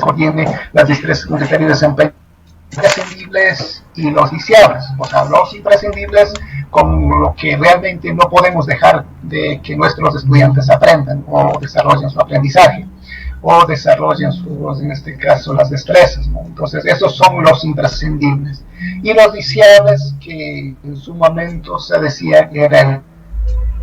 contiene las destrezas con criterio de desempeño imprescindibles y los deseables, o sea, los imprescindibles con lo que realmente no podemos dejar de que nuestros estudiantes aprendan o desarrollen su aprendizaje o desarrollen sus, en este caso, las destrezas, ¿no? Entonces, esos son los imprescindibles. Y los deseables, que en su momento se decía que era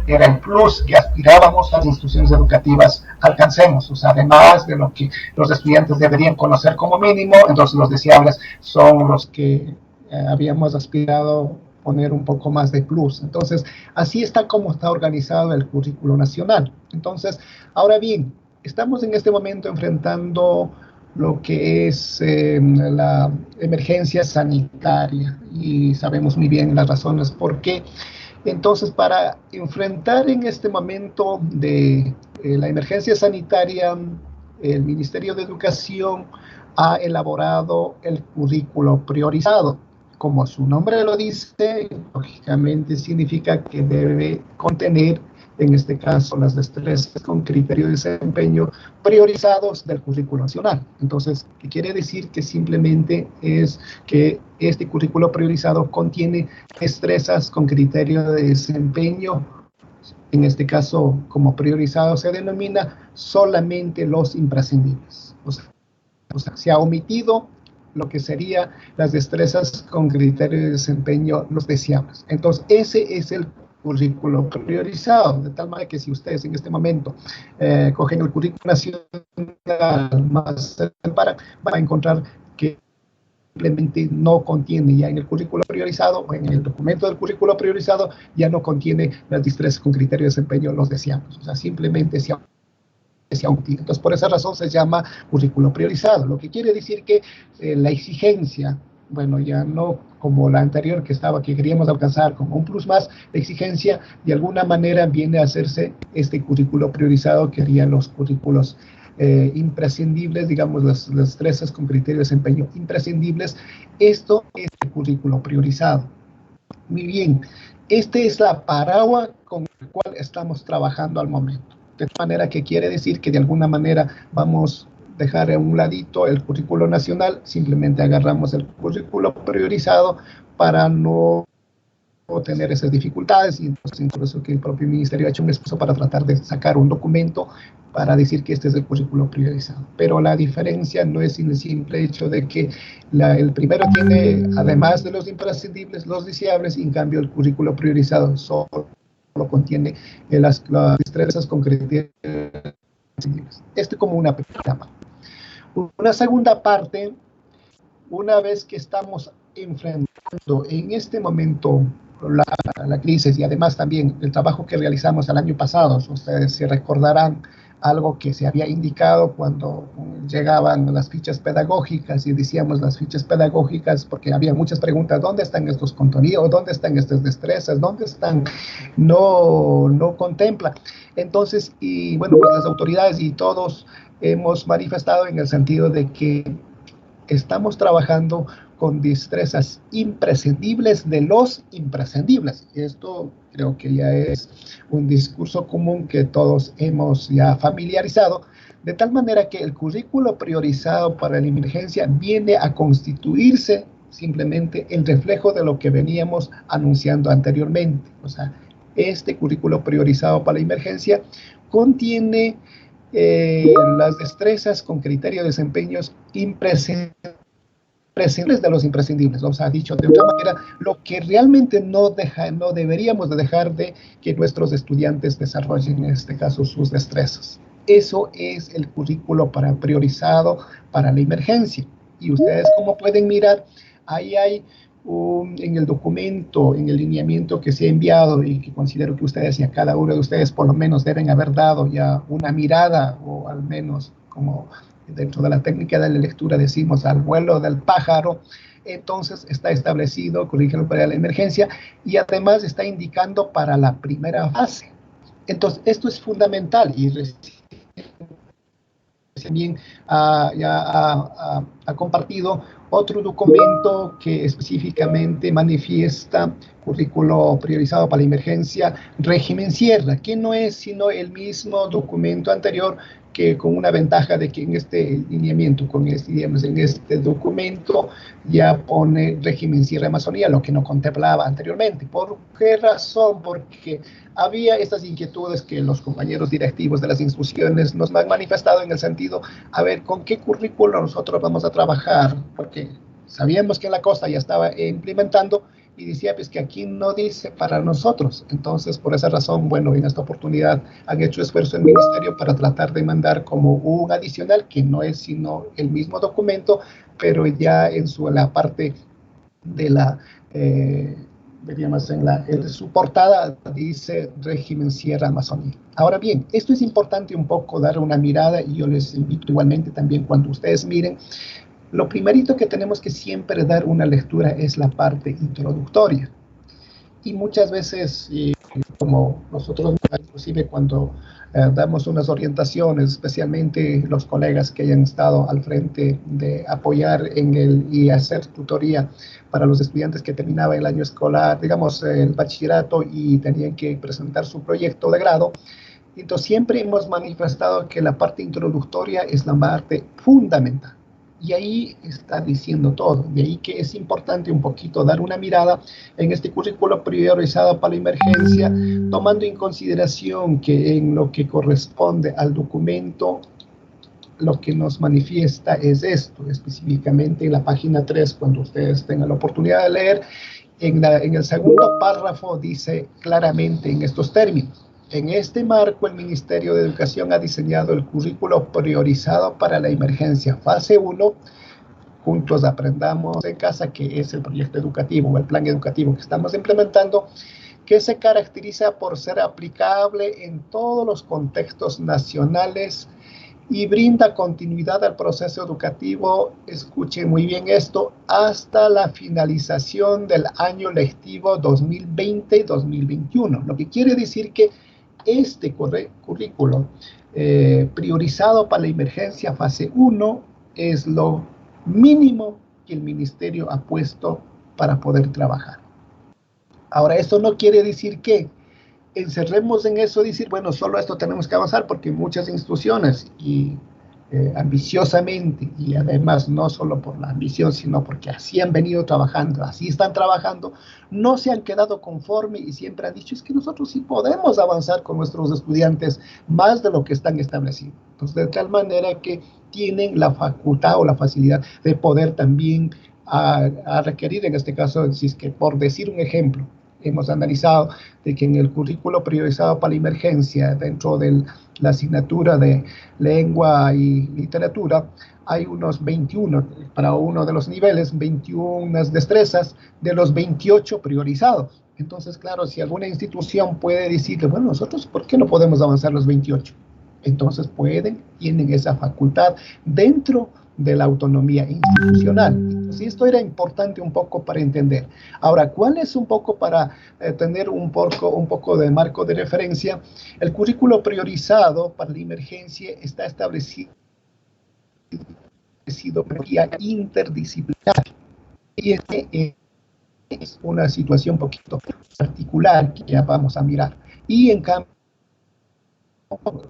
el plus que aspirábamos a las instituciones educativas alcancemos, o sea, además de lo que los estudiantes deberían conocer como mínimo, entonces los deseables son los que habíamos aspirado poner un poco más de plus. Entonces, así está como está organizado el currículo nacional. Entonces, ahora bien, estamos en este momento enfrentando lo que es la emergencia sanitaria y sabemos muy bien las razones por qué. Entonces, para enfrentar en este momento de la emergencia sanitaria, el Ministerio de Educación ha elaborado el currículo priorizado. Como su nombre lo dice, lógicamente significa que debe contener, en este caso, las destrezas con criterio de desempeño priorizados del currículo nacional. Entonces, ¿qué quiere decir? Que simplemente es que este currículo priorizado contiene destrezas con criterio de desempeño. En este caso, como priorizado se denomina solamente los imprescindibles. O sea, se ha omitido lo que sería las destrezas con criterio de desempeño, los deseables. Entonces, ese es el currículo priorizado, de tal manera que si ustedes en este momento cogen el currículo nacional más van a encontrar que simplemente no contiene ya en el currículo priorizado o en el documento del currículo priorizado ya no contiene las destrezas con criterio de desempeño, los deseables. O sea, simplemente se útil. Entonces, por esa razón se llama currículo priorizado, lo que quiere decir que la exigencia, bueno, ya no como la anterior que queríamos alcanzar como un plus más, la exigencia de alguna manera viene a hacerse este currículo priorizado, que harían los currículos imprescindibles, digamos, las destrezas con criterio de desempeño imprescindibles. Esto es el currículo priorizado. Muy bien, esta es la paraguas con la cual estamos trabajando al momento. De manera que quiere decir que de alguna manera vamos a dejar a un ladito el currículo nacional, simplemente agarramos el currículo priorizado para no tener esas dificultades, y entonces por eso que el propio ministerio ha hecho un esfuerzo para tratar de sacar un documento para decir que este es el currículo priorizado. Pero la diferencia no es el simple hecho de que el primero tiene, además de los imprescindibles, los deseables, y en cambio el currículo priorizado solo contiene las destrezas con criterios. Esto como una primera parte. Una segunda parte, una vez que estamos enfrentando en este momento la crisis y además también el trabajo que realizamos el año pasado, ustedes se recordarán algo que se había indicado cuando llegaban las fichas pedagógicas y decíamos las fichas pedagógicas porque había muchas preguntas: ¿dónde están estos contenidos? ¿Dónde están estas destrezas? ¿Dónde están? No contempla. Entonces, y bueno, pues las autoridades y todos hemos manifestado en el sentido de que estamos trabajando con destrezas imprescindibles de los imprescindibles. Esto creo que ya es un discurso común que todos hemos ya familiarizado, de tal manera que el currículo priorizado para la emergencia viene a constituirse simplemente el reflejo de lo que veníamos anunciando anteriormente. O sea, este currículo priorizado para la emergencia contiene las destrezas con criterio de desempeños imprescindibles de los imprescindibles. O sea, dicho de otra manera, lo que realmente no deberíamos de dejar de que nuestros estudiantes desarrollen, en este caso, sus destrezas. Eso es el currículo priorizado para la emergencia. Y ustedes, como pueden mirar, ahí hay en el documento, en el lineamiento que se ha enviado y que considero que ustedes y a cada uno de ustedes por lo menos deben haber dado ya una mirada, o al menos como dentro de la técnica de la lectura decimos al vuelo del pájaro. Entonces está establecido currículum para la emergencia y además está indicando para la primera fase. Entonces esto es fundamental y también ha compartido otro documento que específicamente manifiesta currículo priorizado para la emergencia, régimen Sierra, que no es sino el mismo documento anterior que con una ventaja de que en este lineamiento, digamos, en este documento, ya pone régimen Sierra Amazonía, lo que no contemplaba anteriormente. ¿Por qué razón? Porque había estas inquietudes que los compañeros directivos de las instituciones nos han manifestado en el sentido, a ver, ¿con qué currículo nosotros vamos a trabajar? Porque sabíamos que en la costa ya estaba implementando, y decía pues que aquí no dice para nosotros. Entonces, por esa razón, bueno, en esta oportunidad han hecho esfuerzo el ministerio para tratar de mandar como un adicional, que no es sino el mismo documento, pero ya en la parte de la, digamos, en su portada dice régimen Sierra Amazonía. Ahora bien, esto es importante un poco dar una mirada, y yo les invito igualmente también cuando ustedes miren. Lo primerito que tenemos que siempre dar una lectura es la parte introductoria. Y muchas veces, como nosotros, inclusive cuando damos unas orientaciones, especialmente los colegas que hayan estado al frente de apoyar y hacer tutoría para los estudiantes que terminaban el año escolar, digamos, el bachillerato, y tenían que presentar su proyecto de grado. Entonces, siempre hemos manifestado que la parte introductoria es la parte fundamental. Y ahí está diciendo todo. De ahí que es importante un poquito dar una mirada en este currículo priorizado para la emergencia, tomando en consideración que en lo que corresponde al documento, lo que nos manifiesta es esto, específicamente en la página 3, cuando ustedes tengan la oportunidad de leer, en el segundo párrafo dice claramente en estos términos: en este marco, el Ministerio de Educación ha diseñado el currículo priorizado para la emergencia fase 1, Juntos Aprendamos en Casa, que es el proyecto educativo o el plan educativo que estamos implementando, que se caracteriza por ser aplicable en todos los contextos nacionales y brinda continuidad al proceso educativo, escuchen muy bien esto, hasta la finalización del año lectivo 2020-2021. Lo que quiere decir que este currículo priorizado para la emergencia fase 1 es lo mínimo que el ministerio ha puesto para poder trabajar. Ahora, esto no quiere decir que encerremos en eso, decir, bueno, solo esto tenemos que avanzar, porque muchas instituciones, y ambiciosamente, y además no solo por la ambición, sino porque así han venido trabajando, así están trabajando, no se han quedado conformes y siempre han dicho, es que nosotros sí podemos avanzar con nuestros estudiantes más de lo que están establecidos. Entonces, de tal manera que tienen la facultad o la facilidad de poder también a requerir, en este caso, si es que por decir un ejemplo, hemos analizado de que en el currículo priorizado para la emergencia, dentro de la asignatura de lengua y literatura, hay unos 21, para uno de los niveles, 21 destrezas de los 28 priorizados. Entonces, claro, si alguna institución puede decirle, bueno, nosotros, ¿por qué no podemos avanzar los 28? Entonces tienen esa facultad dentro de la autonomía institucional. Entonces, esto era importante un poco para entender. Ahora, ¿cuál es un poco para tener un poco de marco de referencia? El currículo priorizado para la emergencia está establecido vía interdisciplinar. Y es una situación un poquito particular que ya vamos a mirar. Y en cambio,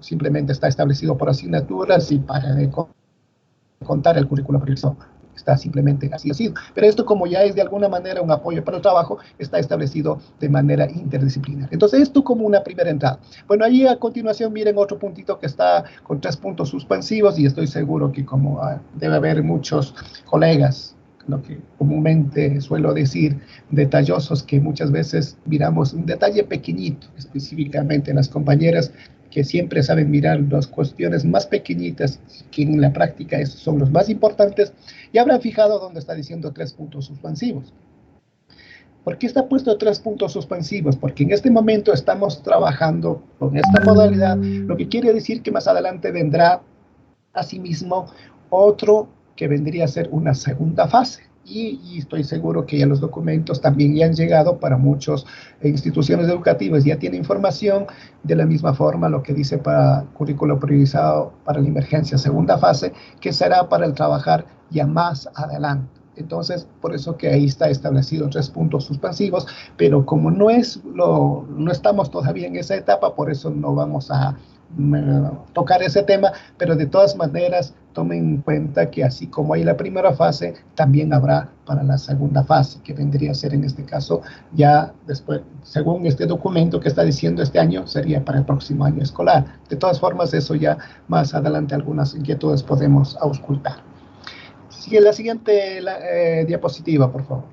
simplemente está establecido por asignaturas, y para contar el currículo priorizado está simplemente así. Pero esto, como ya es de alguna manera un apoyo para el trabajo, está establecido de manera interdisciplinar. Entonces, esto como una primera entrada. Bueno, ahí a continuación miren otro puntito que está con 3 puntos suspensivos, y estoy seguro que como debe haber muchos colegas, lo que comúnmente suelo decir, detallosos, que muchas veces miramos un detalle pequeñito, específicamente en las compañeras, que siempre saben mirar las cuestiones más pequeñitas, que en la práctica son los más importantes, y habrán fijado dónde está diciendo 3 puntos suspensivos. ¿Por qué está puesto 3 puntos suspensivos? Porque en este momento estamos trabajando con esta modalidad, lo que quiere decir que más adelante vendrá asimismo otro que vendría a ser una segunda fase. Y estoy seguro que ya los documentos también ya han llegado para muchas instituciones educativas, ya tiene información. De la misma forma, lo que dice para currículo priorizado para la emergencia segunda fase, que será para el trabajar ya más adelante. Entonces, por eso que ahí está establecido 3 puntos suspensivos, pero como no estamos todavía en esa etapa, por eso no vamos a tocar ese tema, pero de todas maneras tomen en cuenta que así como hay la primera fase, también habrá para la segunda fase, que vendría a ser en este caso ya después, según este documento que está diciendo este año, sería para el próximo año escolar. De todas formas, eso ya más adelante algunas inquietudes podemos auscultar. Sigue la siguiente diapositiva, por favor.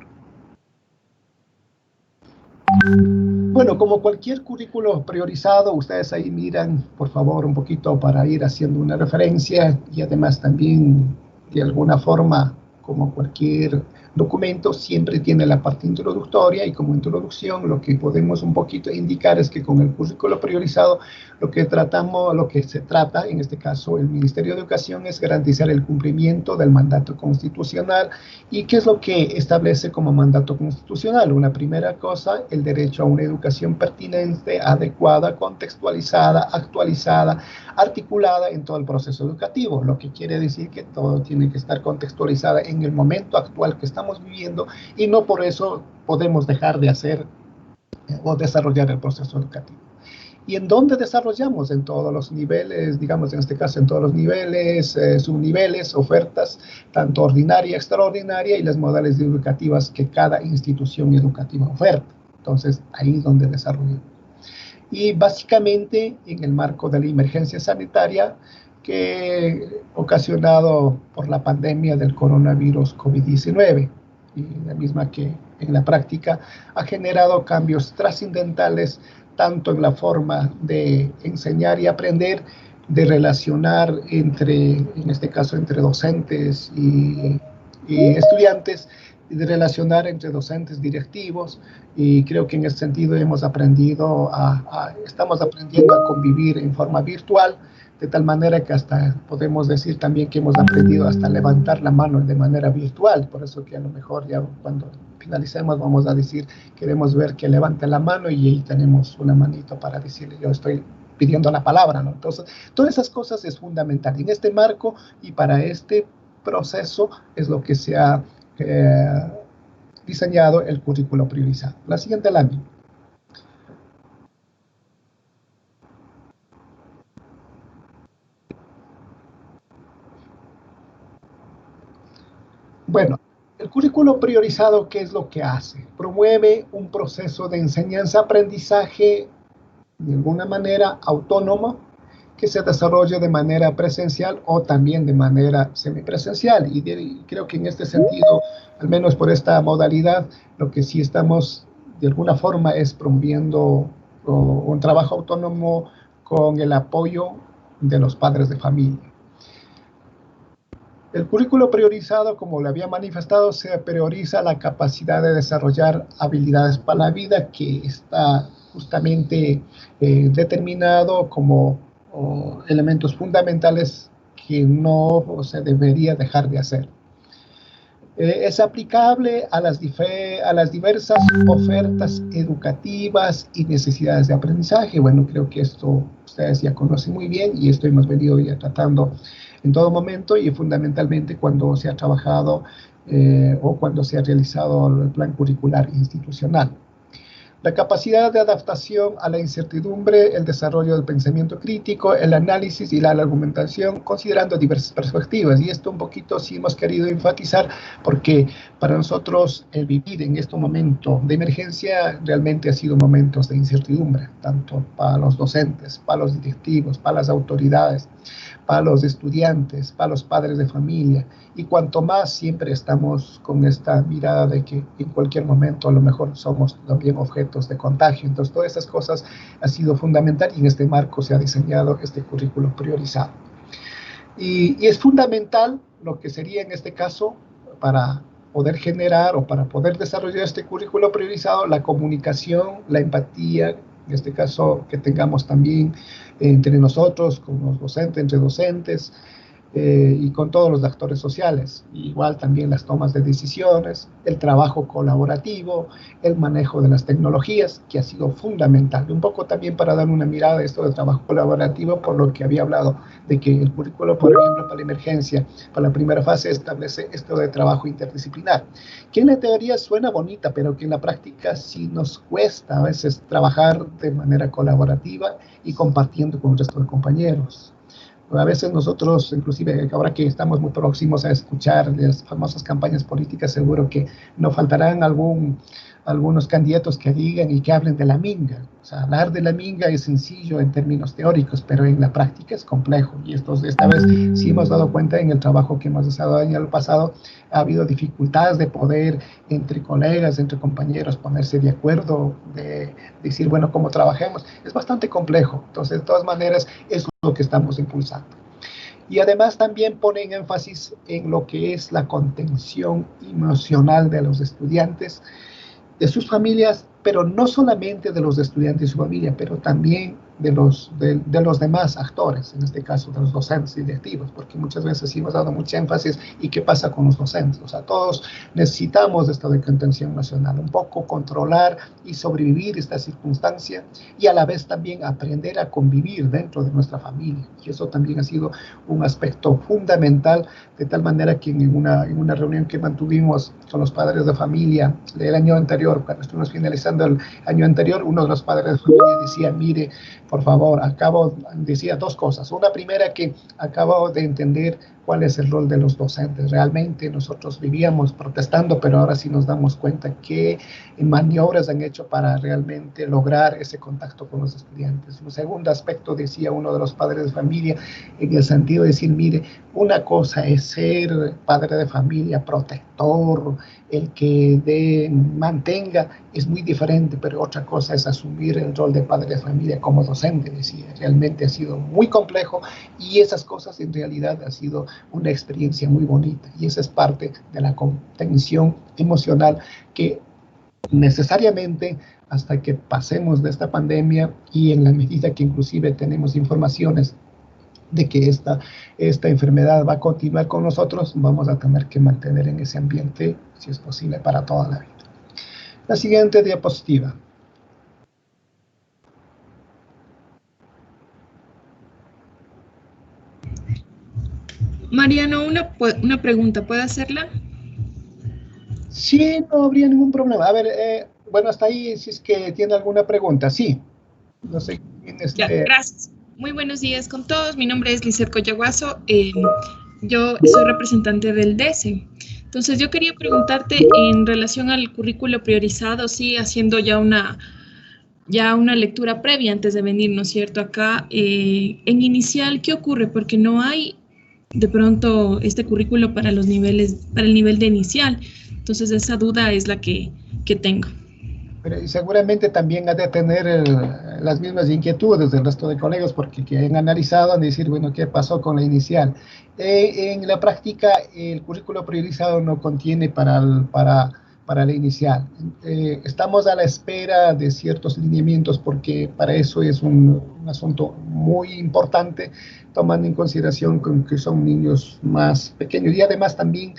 Bueno, como cualquier currículo priorizado, ustedes ahí miran, por favor, un poquito para ir haciendo una referencia y además también, de alguna forma, como cualquier documento, siempre tiene la parte introductoria y como introducción lo que podemos un poquito indicar es que con el currículo priorizado lo que se trata, en este caso el Ministerio de Educación, es garantizar el cumplimiento del mandato constitucional. ¿Y qué es lo que establece como mandato constitucional? Una primera cosa, el derecho a una educación pertinente, adecuada, contextualizada, actualizada, articulada en todo el proceso educativo, lo que quiere decir que todo tiene que estar contextualizada en el momento actual que estamos viviendo y no por eso podemos dejar de hacer o desarrollar el proceso educativo. ¿Y en dónde desarrollamos? En todos los niveles, digamos en este caso en todos los niveles, subniveles, ofertas, tanto ordinaria, extraordinaria y las modalidades educativas que cada institución educativa oferta. Entonces, ahí es donde desarrollamos. Y básicamente en el marco de la emergencia sanitaria que ocasionado por la pandemia del coronavirus COVID-19, y la misma que en la práctica ha generado cambios trascendentales tanto en la forma de enseñar y aprender, de relacionar en este caso, entre docentes y estudiantes, y de relacionar entre docentes directivos, y creo que en ese sentido estamos aprendiendo a convivir en forma virtual, de tal manera que hasta podemos decir también que hemos aprendido hasta levantar la mano de manera virtual, por eso que a lo mejor ya cuando finalicemos vamos a decir, queremos ver que levante la mano y ahí tenemos una manito para decirle, yo estoy pidiendo la palabra, ¿no? Entonces, todas esas cosas es fundamental. En este marco y para este proceso es lo que se ha diseñado el currículo priorizado. La siguiente lámina. Bueno, el currículo priorizado, ¿qué es lo que hace? Promueve un proceso de enseñanza-aprendizaje de alguna manera autónomo que se desarrolle de manera presencial o también de manera semipresencial. Y creo que en este sentido, al menos por esta modalidad, lo que sí estamos de alguna forma es promoviendo un trabajo autónomo con el apoyo de los padres de familia. El currículo priorizado, como le había manifestado, se prioriza la capacidad de desarrollar habilidades para la vida, que está justamente determinado como elementos fundamentales que no se debería dejar de hacer. Es aplicable a las diversas ofertas educativas y necesidades de aprendizaje. Bueno, creo que esto ustedes ya conocen muy bien y esto hemos venido ya tratando en todo momento y fundamentalmente cuando se ha trabajado o cuando se ha realizado el plan curricular institucional. La capacidad de adaptación a la incertidumbre, el desarrollo del pensamiento crítico, el análisis y la argumentación, considerando diversas perspectivas. Y esto un poquito sí hemos querido enfatizar porque para nosotros el vivir en este momento de emergencia realmente ha sido momentos de incertidumbre, tanto para los docentes, para los directivos, para las autoridades, para los estudiantes, para los padres de familia, y cuanto más siempre estamos con esta mirada de que en cualquier momento a lo mejor somos también objetos de contagio. Entonces, todas esas cosas han sido fundamental y en este marco se ha diseñado este currículo priorizado. Y es fundamental lo que sería en este caso para poder generar o para poder desarrollar este currículo priorizado, la comunicación, la empatía, en este caso que tengamos también entre nosotros, con los docentes, entre docentes, y con todos los actores sociales. Igual también las tomas de decisiones, el trabajo colaborativo, el manejo de las tecnologías, que ha sido fundamental. Un poco también para dar una mirada a esto del trabajo colaborativo, por lo que había hablado de que el currículo, por ejemplo, para la emergencia, para la primera fase, establece esto de trabajo interdisciplinar, que en la teoría suena bonita, pero que en la práctica sí nos cuesta a veces trabajar de manera colaborativa y compartiendo con el resto de compañeros. A veces nosotros, inclusive ahora que estamos muy próximos a escuchar las famosas campañas políticas, seguro que no faltarán algunos candidatos que digan y que hablen de la minga. O sea, hablar de la minga es sencillo en términos teóricos, pero en la práctica es complejo. Y esta vez sí hemos dado cuenta en el trabajo que hemos estado en el pasado, ha habido dificultades de poder entre colegas, entre compañeros, ponerse de acuerdo, de decir, bueno, cómo trabajemos. Es bastante complejo. Entonces, de todas maneras, es lo que estamos impulsando. Y además también ponen énfasis en lo que es la contención emocional de los estudiantes, de sus familias, pero no solamente de los estudiantes y su familia, pero también de los demás actores, en este caso de los docentes y directivos, porque muchas veces sí hemos dado mucho énfasis y qué pasa con los docentes. O sea, todos necesitamos esto de contención nacional, un poco controlar y sobrevivir esta circunstancia y a la vez también aprender a convivir dentro de nuestra familia. Y eso también ha sido un aspecto fundamental, de tal manera que en una reunión que mantuvimos con los padres de familia del año anterior, cuando estuvimos finalizando el año anterior, uno de los padres de familia decía, mire, por favor, decía dos cosas. Una primera, que acabo de entender cuál es el rol de los docentes. Realmente nosotros vivíamos protestando, pero ahora sí nos damos cuenta qué maniobras han hecho para realmente lograr ese contacto con los estudiantes. Un segundo aspecto, decía uno de los padres de familia, en el sentido de decir, mire, una cosa es ser padre de familia, protector, el que mantenga, es muy diferente, pero otra cosa es asumir el rol de padre de familia como docente, decía. Realmente ha sido muy complejo y esas cosas en realidad ha sido una experiencia muy bonita y esa es parte de la contención emocional que necesariamente hasta que pasemos de esta pandemia y en la medida que inclusive tenemos informaciones de que esta enfermedad va a continuar con nosotros, vamos a tener que mantener en ese ambiente, si es posible, para toda la vida. La siguiente diapositiva. Mariano, una pregunta, ¿puedo hacerla? Sí, no habría ningún problema. A ver, bueno, hasta ahí, si es que tiene alguna pregunta, sí. No sé quién Ya, gracias. Muy buenos días con todos. Mi nombre es Lizer Coyaguazo. Yo soy representante del DESE. Entonces, yo quería preguntarte en relación al currículo priorizado, sí, haciendo ya una lectura previa antes de venir, ¿no es cierto? Acá, en inicial, ¿qué ocurre? Porque no hay de pronto este currículo para los niveles, para el nivel de inicial. Entonces, esa duda es la que tengo. Pero seguramente también ha de tener las mismas inquietudes del resto de colegas, porque que han analizado, han de decir, bueno, ¿qué pasó con la inicial? En la práctica, el currículo priorizado no contiene para la inicial. Estamos a la espera de ciertos lineamientos, porque para eso es un asunto muy importante, tomando en consideración que son niños más pequeños y además también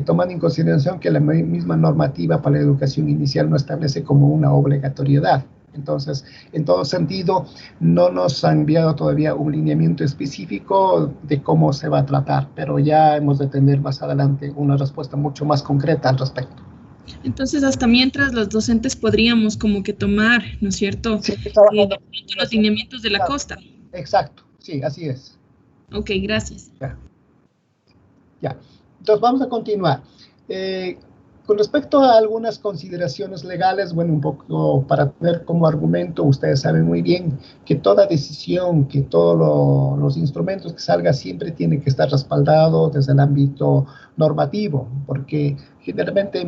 tomando en consideración que la misma normativa para la educación inicial no establece como una obligatoriedad. Entonces, en todo sentido, no nos han enviado todavía un lineamiento específico de cómo se va a tratar, pero ya hemos de tener más adelante una respuesta mucho más concreta al respecto. Entonces, hasta mientras los docentes podríamos como que tomar, ¿no es cierto?, sí, los lineamientos de la costa. Exacto, sí, así es. Ok, gracias. Ya. Entonces, vamos a continuar. Con respecto a algunas consideraciones legales, bueno, un poco para tener como argumento, ustedes saben muy bien que toda decisión, que todos los instrumentos que salga siempre tienen que estar respaldados desde el ámbito normativo, porque generalmente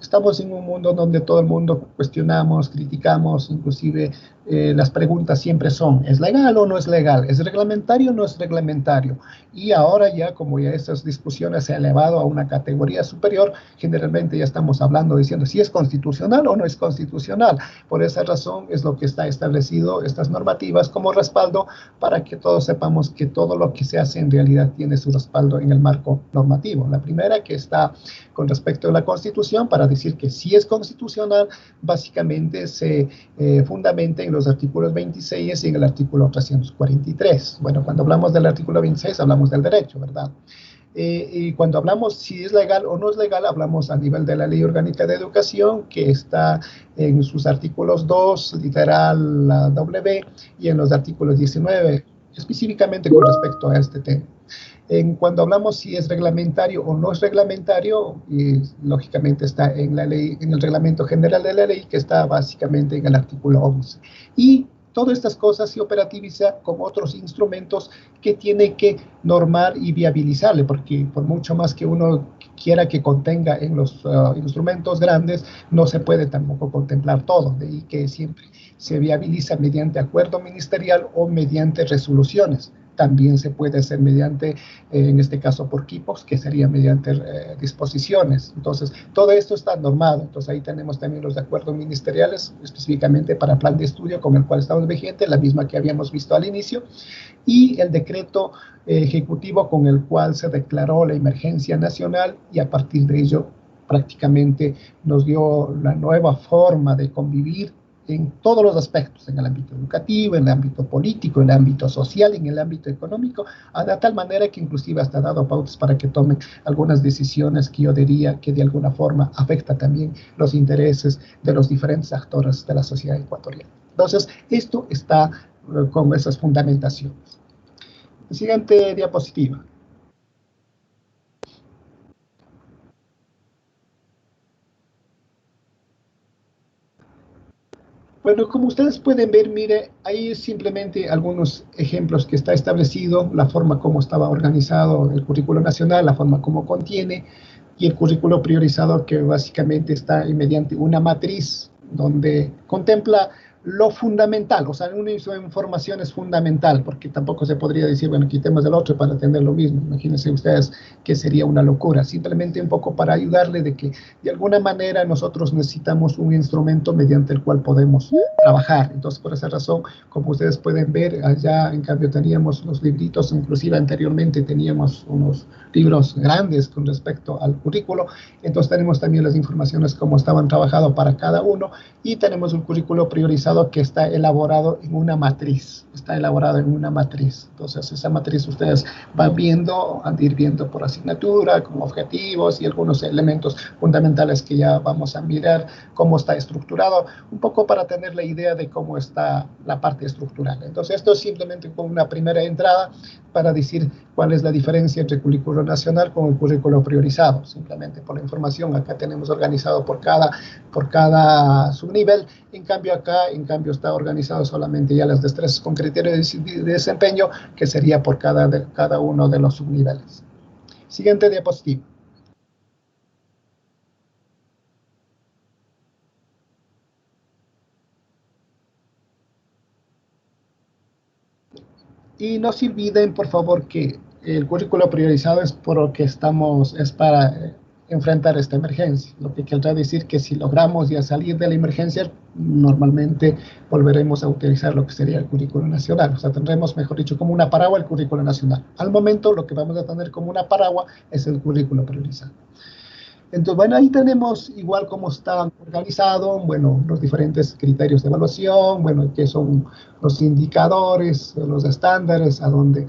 estamos en un mundo donde todo el mundo cuestionamos, criticamos, inclusive las preguntas siempre son, ¿es legal o no es legal? ¿Es reglamentario o no es reglamentario? Y ahora ya, como ya estas discusiones se han elevado a una categoría superior, generalmente ya estamos hablando, diciendo si es constitucional o no es constitucional. Por esa razón es lo que está establecido, estas normativas como respaldo, para que todos sepamos que todo lo que se hace en realidad tiene su respaldo en el marco normativo. La primera, que está con respecto a la Constitución, para decir que si es constitucional, básicamente se fundamenta en los artículos 26 y en el artículo 343. Bueno, cuando hablamos del artículo 26, hablamos del derecho, ¿verdad? Y cuando hablamos si es legal o no es legal, hablamos a nivel de la Ley Orgánica de Educación, que está en sus artículos 2, literal la W, y en los artículos 19, específicamente con respecto a este tema. Cuando hablamos si es reglamentario o no es reglamentario, y lógicamente está en la ley, en el reglamento general de la ley, que está básicamente en el artículo 11. Y todas estas cosas se operativiza con otros instrumentos que tiene que normar y viabilizarle, porque por mucho más que uno quiera que contenga en los instrumentos grandes, no se puede tampoco contemplar todo, de ahí que siempre se viabiliza mediante acuerdo ministerial o mediante resoluciones. También se puede hacer mediante, en este caso por KIPOS, que sería mediante disposiciones. Entonces, todo esto está normado. Entonces, ahí tenemos también los acuerdos ministeriales, específicamente para plan de estudio con el cual estamos vigentes, la misma que habíamos visto al inicio, y el decreto ejecutivo con el cual se declaró la emergencia nacional, y a partir de ello prácticamente nos dio la nueva forma de convivir en todos los aspectos, en el ámbito educativo, en el ámbito político, en el ámbito social, en el ámbito económico, de tal manera que inclusive hasta ha dado pautas para que tomen algunas decisiones que yo diría que de alguna forma afecta también los intereses de los diferentes actores de la sociedad ecuatoriana. Entonces, esto está con esas fundamentaciones. Siguiente diapositiva. Bueno, como ustedes pueden ver, mire, ahí simplemente algunos ejemplos que está establecido, la forma como estaba organizado el currículo nacional, la forma como contiene, y el currículo priorizado, que básicamente está mediante una matriz donde contempla lo fundamental, o sea, una información es fundamental, porque tampoco se podría decir, bueno, quitemos el otro para tener lo mismo. Imagínense ustedes que sería una locura. Simplemente un poco para ayudarle de que de alguna manera nosotros necesitamos un instrumento mediante el cual podemos trabajar. Entonces, por esa razón, como ustedes pueden ver, allá en cambio teníamos los libritos, inclusive anteriormente teníamos unos libros grandes con respecto al currículo. Entonces tenemos también las informaciones como estaban trabajados para cada uno, y tenemos un currículo priorizado que está elaborado en una matriz, Entonces, esa matriz ustedes van viendo, han de ir viendo por asignatura, con objetivos y algunos elementos fundamentales que ya vamos a mirar cómo está estructurado, un poco para tener la idea de cómo está la parte estructural. Entonces, esto es simplemente como una primera entrada para decir cuál es la diferencia entre el currículo nacional con el currículo priorizado. Simplemente por la información, acá tenemos organizado por cada subnivel. En cambio acá, está organizado solamente ya las destrezas con criterios de desempeño, que sería por cada uno de los subniveles. Siguiente diapositiva. Y no se olviden, por favor, que el currículo priorizado es para enfrentar esta emergencia. Lo que querrá decir que si logramos ya salir de la emergencia, normalmente volveremos a utilizar lo que sería el currículo nacional. O sea, tendremos, mejor dicho, como una paraguas el currículo nacional. Al momento, lo que vamos a tener como una paraguas es el currículo priorizado. Entonces, bueno, ahí tenemos igual cómo está organizado, bueno, los diferentes criterios de evaluación, bueno, que son los indicadores, los estándares a donde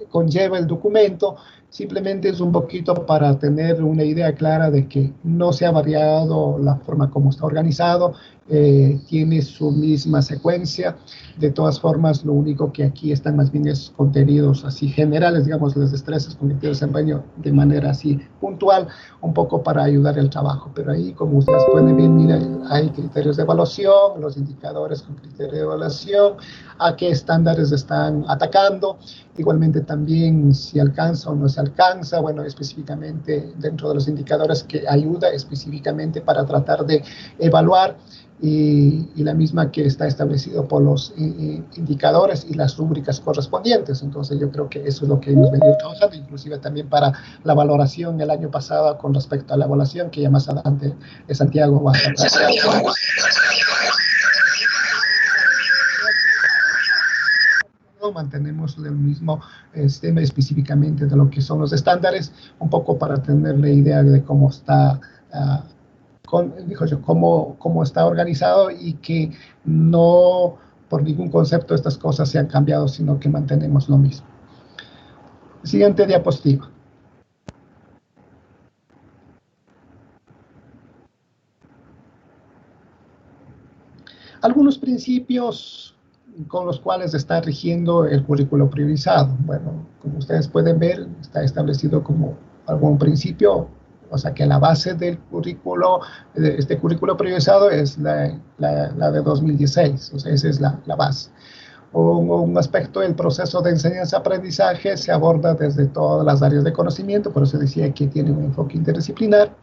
conlleva el documento. Simplemente es un poquito para tener una idea clara de que no se ha variado la forma como está organizado. tiene su misma secuencia. De todas formas, lo único que aquí están más bien es contenidos así generales, digamos, las destrezas cognitivas de desempeño de manera así puntual, un poco para ayudar el trabajo. Pero ahí, como ustedes pueden ver, mira, hay criterios de evaluación, los indicadores con criterio de evaluación, a qué estándares están atacando, igualmente también si alcanza o no se alcanza, bueno, específicamente dentro de los indicadores que ayuda específicamente para tratar de evaluar y la misma que está establecido por los indicadores y las rúbricas correspondientes. Entonces yo creo que eso es lo que hemos venido trabajando, inclusive también para la valoración el año pasado con respecto a la evaluación, que ya más adelante Santiago va a tratar. Mantenemos el mismo tema específicamente de lo que son los estándares, un poco para tener la idea de cómo está cómo está organizado y que no por ningún concepto estas cosas se han cambiado, sino que mantenemos lo mismo. Siguiente diapositiva. Algunos principios con los cuales está rigiendo el currículo priorizado. Bueno, como ustedes pueden ver, está establecido como algún principio. O sea que la base del currículo, este currículo priorizado es la de 2016, o sea, esa es la base. Un aspecto del proceso de enseñanza-aprendizaje se aborda desde todas las áreas de conocimiento, por eso decía que tiene un enfoque interdisciplinar.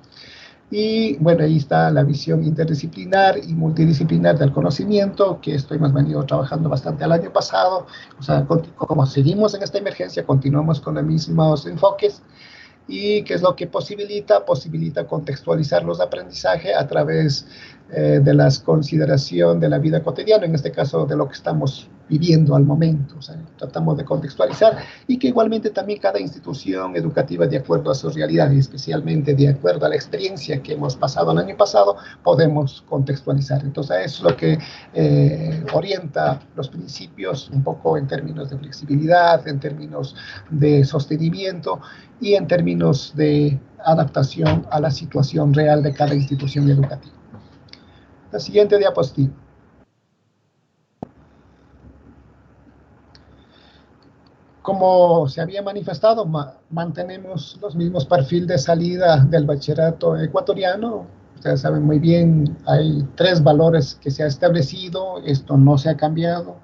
Y bueno, ahí está la visión interdisciplinar y multidisciplinar del conocimiento, que esto hemos venido trabajando bastante el año pasado. O sea, como seguimos en esta emergencia, continuamos con los mismos enfoques. ¿Y qué es lo que posibilita? Posibilita contextualizar los aprendizajes a través de la consideración de la vida cotidiana, en este caso de lo que estamos viviendo al momento. O sea, tratamos de contextualizar y que igualmente también cada institución educativa, de acuerdo a su realidad y especialmente de acuerdo a la experiencia que hemos pasado el año pasado, podemos contextualizar. Entonces, eso es lo que orienta los principios un poco en términos de flexibilidad, en términos de sostenimiento y en términos de adaptación a la situación real de cada institución educativa. La siguiente diapositiva. Como se había manifestado, mantenemos los mismos perfiles de salida del bachillerato ecuatoriano. Ustedes saben muy bien, hay 3 valores que se ha establecido, esto no se ha cambiado.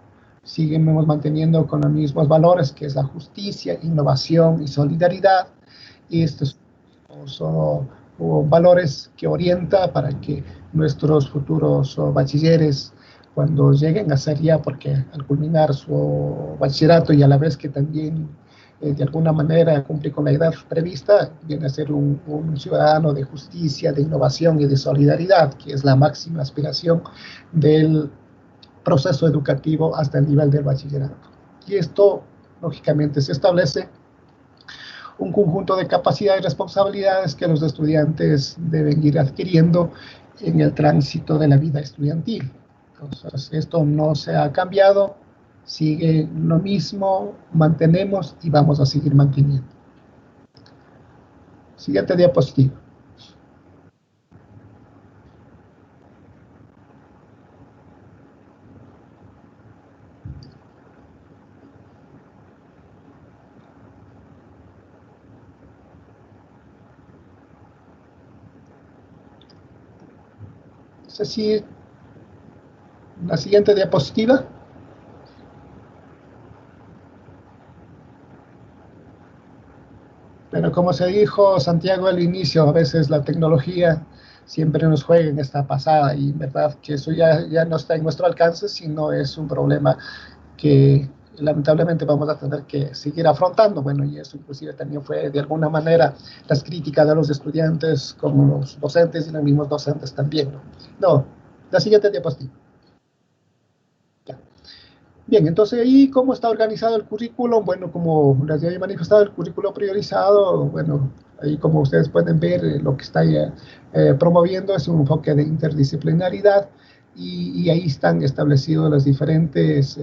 Seguimos manteniendo con los mismos valores, que es la justicia, innovación y solidaridad. Y estos son valores que orientan para que nuestros futuros bachilleres, cuando lleguen a ser ya, porque al culminar su bachillerato y a la vez que también de alguna manera cumple con la edad prevista, viene a ser un ciudadano de justicia, de innovación y de solidaridad, que es la máxima aspiración del proceso educativo hasta el nivel del bachillerato. Y esto, lógicamente, se establece un conjunto de capacidades y responsabilidades que los estudiantes deben ir adquiriendo en el tránsito de la vida estudiantil. Entonces, esto no se ha cambiado, sigue lo mismo, mantenemos y vamos a seguir manteniendo. Siguiente diapositiva. Es decir, la siguiente diapositiva. Pero como se dijo Santiago al inicio, a veces la tecnología siempre nos juega en esta pasada y verdad que eso ya no está en nuestro alcance, sino es un problema que lamentablemente vamos a tener que seguir afrontando. Bueno, y eso inclusive también fue de alguna manera las críticas de los estudiantes como los docentes y los mismos docentes también. No, la siguiente diapositiva. Bien, entonces ahí, ¿cómo está organizado el currículo? Bueno, como les había manifestado, el currículo priorizado, bueno, ahí como ustedes pueden ver, lo que está promoviendo es un enfoque de interdisciplinaridad y ahí están establecidos las diferentes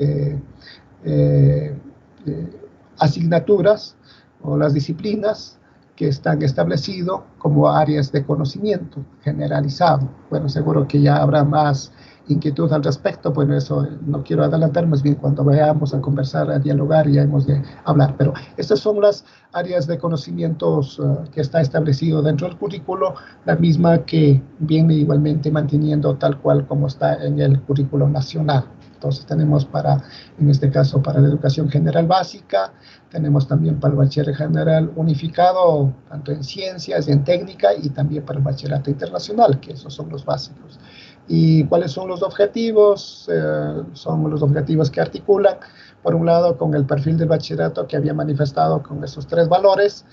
asignaturas o las disciplinas que están establecidos como áreas de conocimiento generalizado. Bueno, seguro que ya habrá más inquietud al respecto, pues eso no quiero adelantar, más bien cuando vayamos a conversar, a dialogar, ya hemos de hablar. Pero estas son las áreas de conocimientos que está establecido dentro del currículo, la misma que viene igualmente manteniendo tal cual como está en el currículo nacional. Entonces tenemos en este caso, para la educación general básica, tenemos también para el bachiller general unificado, tanto en ciencias, en técnica, y también para el bachillerato internacional, que esos son los básicos. ¿Y cuáles son los objetivos? Son los objetivos que articulan, por un lado, con el perfil del bachillerato que había manifestado con esos 3 valores,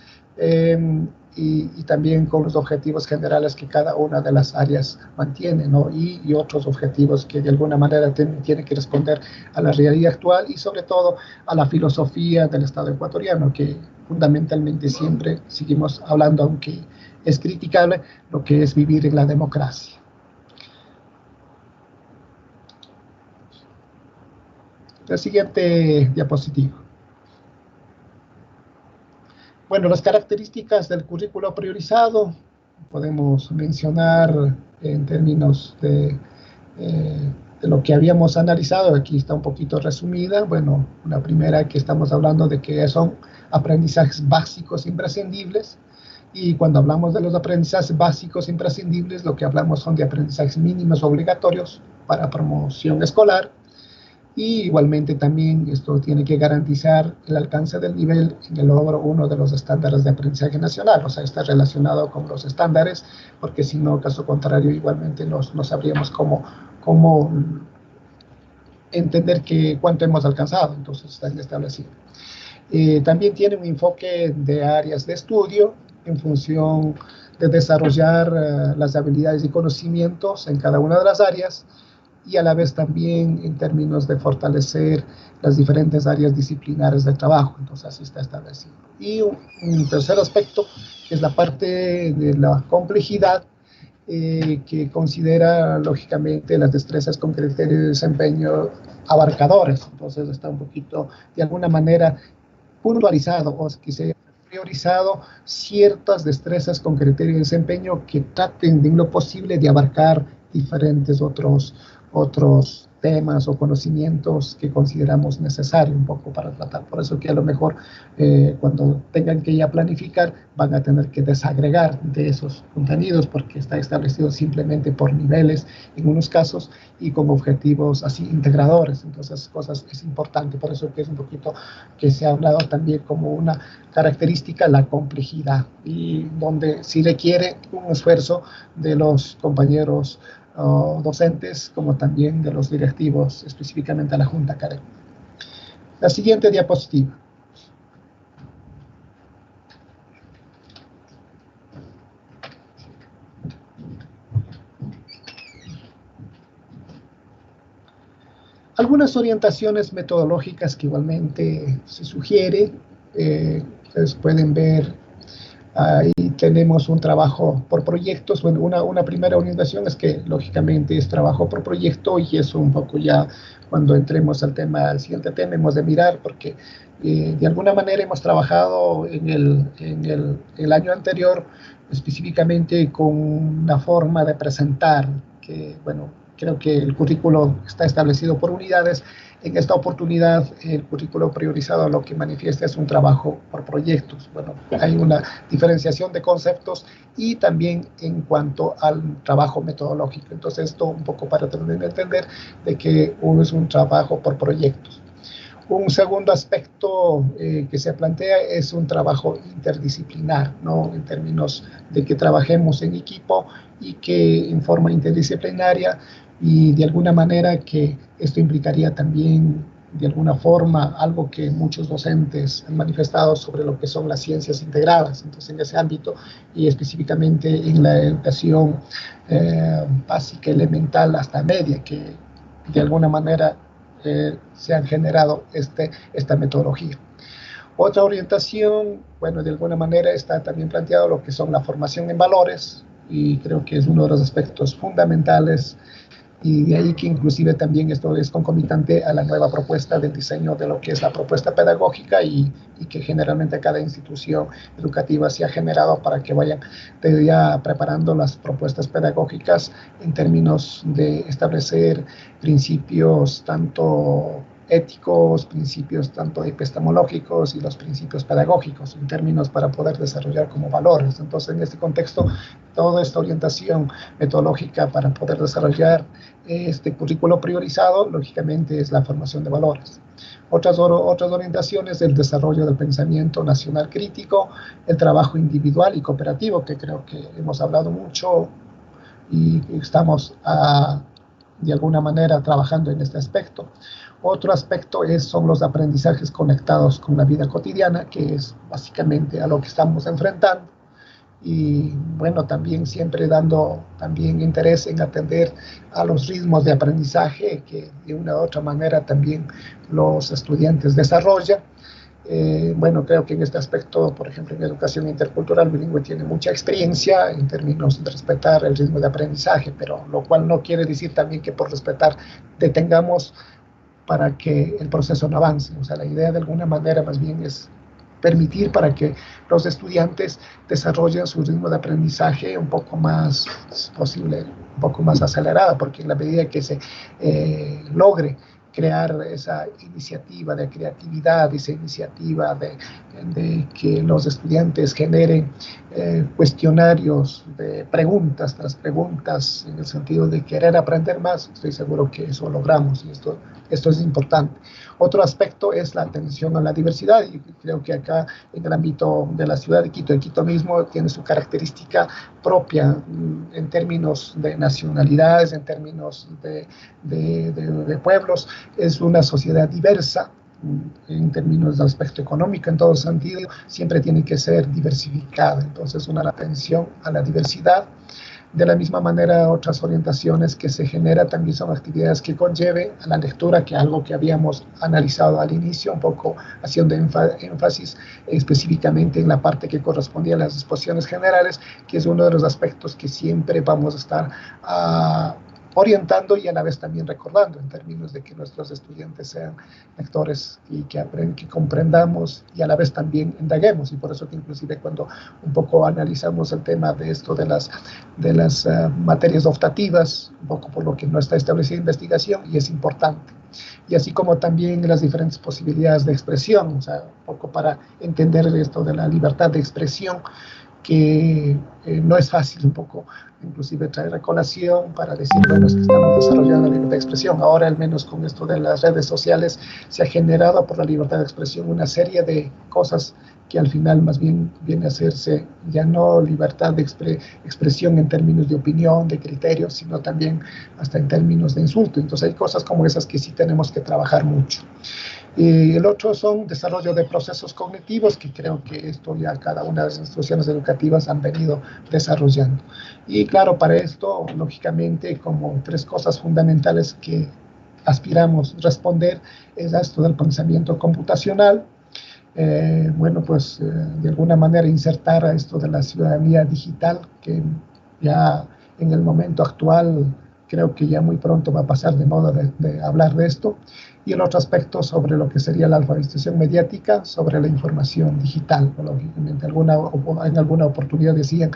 y también con los objetivos generales que cada una de las áreas mantiene, ¿no? Y otros objetivos que de alguna manera tienen que responder a la realidad actual y sobre todo a la filosofía del Estado ecuatoriano, que fundamentalmente siempre seguimos hablando, aunque es criticable, lo que es vivir en la democracia. La siguiente diapositiva. Bueno, las características del currículo priorizado podemos mencionar en términos de lo que habíamos analizado. Aquí está un poquito resumida. Bueno, una primera, que estamos hablando de que son aprendizajes básicos imprescindibles, y cuando hablamos de los aprendizajes básicos imprescindibles, lo que hablamos son de aprendizajes mínimos obligatorios para promoción escolar. Y igualmente también esto tiene que garantizar el alcance del nivel en el logro uno de los estándares de aprendizaje nacional. O sea, está relacionado con los estándares, porque si no, caso contrario, igualmente no sabríamos cómo entender cuánto hemos alcanzado. Entonces está establecido. También tiene un enfoque de áreas de estudio en función de desarrollar las habilidades y conocimientos en cada una de las áreas, y a la vez también en términos de fortalecer las diferentes áreas disciplinares del trabajo. Entonces así está establecido. Y un tercer aspecto, que es la parte de la complejidad, que considera lógicamente las destrezas con criterio de desempeño abarcadores. Entonces está un poquito, de alguna manera, puntualizado, o que se haya priorizado ciertas destrezas con criterio de desempeño que traten de lo posible de abarcar diferentes otros temas o conocimientos que consideramos necesarios un poco para tratar. Por eso que a lo mejor cuando tengan que ya planificar, van a tener que desagregar de esos contenidos, porque está establecido simplemente por niveles en unos casos y con objetivos así integradores. Entonces, cosas es importante. Por eso que es un poquito que se ha hablado también como una característica la complejidad, y donde sí requiere un esfuerzo de los compañeros docentes, como también de los directivos, específicamente a la Junta Académica. La siguiente diapositiva. Algunas orientaciones metodológicas que igualmente se sugiere, ustedes pueden ver. Ahí tenemos un trabajo por proyectos. Bueno, una primera orientación es que lógicamente es trabajo por proyecto, y eso un poco ya cuando entremos al siguiente tema hemos de mirar, porque de alguna manera hemos trabajado en el año anterior específicamente con una forma de presentar que, bueno, creo que el currículo está establecido por unidades. En esta oportunidad, el currículo priorizado lo que manifiesta es un trabajo por proyectos. Bueno, hay una diferenciación de conceptos y también en cuanto al trabajo metodológico. Entonces, esto un poco para tener que entender de que uno es un trabajo por proyectos. Un segundo aspecto que se plantea es un trabajo interdisciplinar, ¿no? En términos de que trabajemos en equipo y que en forma interdisciplinaria, y de alguna manera que esto implicaría también de alguna forma algo que muchos docentes han manifestado sobre lo que son las ciencias integradas. Entonces, en ese ámbito, y específicamente en la educación básica, elemental hasta media, que de alguna manera se han generado esta metodología. Otra orientación, bueno, de alguna manera está también planteado lo que son la formación en valores, y creo que es uno de los aspectos fundamentales y de ahí que inclusive también esto es concomitante a la nueva propuesta del diseño de lo que es la propuesta pedagógica y que generalmente cada institución educativa se ha generado para que vayan ya preparando las propuestas pedagógicas en términos de establecer principios tanto éticos, principios tanto epistemológicos y los principios pedagógicos en términos para poder desarrollar como valores. Entonces, en este contexto, toda esta orientación metodológica para poder desarrollar este currículo priorizado, lógicamente, es la formación de valores. Otras orientaciones, el desarrollo del pensamiento nacional crítico, el trabajo individual y cooperativo, que creo que hemos hablado mucho y estamos de alguna manera trabajando en este aspecto. Otro aspecto son los aprendizajes conectados con la vida cotidiana, que es básicamente a lo que estamos enfrentando. Y bueno, también siempre dando también interés en atender a los ritmos de aprendizaje que de una u otra manera también los estudiantes desarrollan. Bueno, creo que en este aspecto, por ejemplo, en educación intercultural bilingüe tiene mucha experiencia en términos de respetar el ritmo de aprendizaje, pero lo cual no quiere decir también que por respetar detengamos para que el proceso no avance. O sea, la idea de alguna manera más bien es permitir para que los estudiantes desarrollen su ritmo de aprendizaje un poco más posible, un poco más acelerada, porque en la medida que se logre crear esa iniciativa de creatividad, esa iniciativa de que los estudiantes generen cuestionarios de preguntas tras preguntas en el sentido de querer aprender más, estoy seguro que eso logramos y esto es importante. Otro aspecto es la atención a la diversidad y creo que acá en el ámbito de la ciudad de Quito mismo tiene su característica propia en términos de nacionalidades, en términos de pueblos. Es una sociedad diversa en términos de aspecto económico, en todo sentido, siempre tiene que ser diversificada. Entonces, una atención a la diversidad. De la misma manera, otras orientaciones que se generan también son actividades que conlleven a la lectura, que es algo que habíamos analizado al inicio, un poco haciendo énfasis específicamente en la parte que correspondía a las exposiciones generales, que es uno de los aspectos que siempre vamos a estar orientando y a la vez también recordando en términos de que nuestros estudiantes sean lectores y que comprendamos y a la vez también indaguemos. Y por eso que inclusive cuando un poco analizamos el tema de esto de las materias optativas, un poco por lo que no está establecida investigación y es importante. Y así como también las diferentes posibilidades de expresión, o sea, un poco para entender esto de la libertad de expresión, que no es fácil un poco inclusive traer a colación para decir, bueno, es que estamos desarrollando la libertad de expresión. Ahora, al menos con esto de las redes sociales, se ha generado por la libertad de expresión una serie de cosas que al final más bien viene a hacerse ya no libertad de expresión en términos de opinión, de criterios, sino también hasta en términos de insulto. Entonces hay cosas como esas que sí tenemos que trabajar mucho. Y el otro son desarrollo de procesos cognitivos, que creo que esto ya cada una de las instituciones educativas han venido desarrollando. Y claro, para esto, lógicamente, como tres cosas fundamentales que aspiramos responder es esto del pensamiento computacional. Bueno, pues de alguna manera insertar a esto de la ciudadanía digital, que ya en el momento actual creo que ya muy pronto va a pasar de moda de hablar de esto. Y el otro aspecto sobre lo que sería la alfabetización mediática, sobre la información digital. Lógicamente, en alguna oportunidad decían,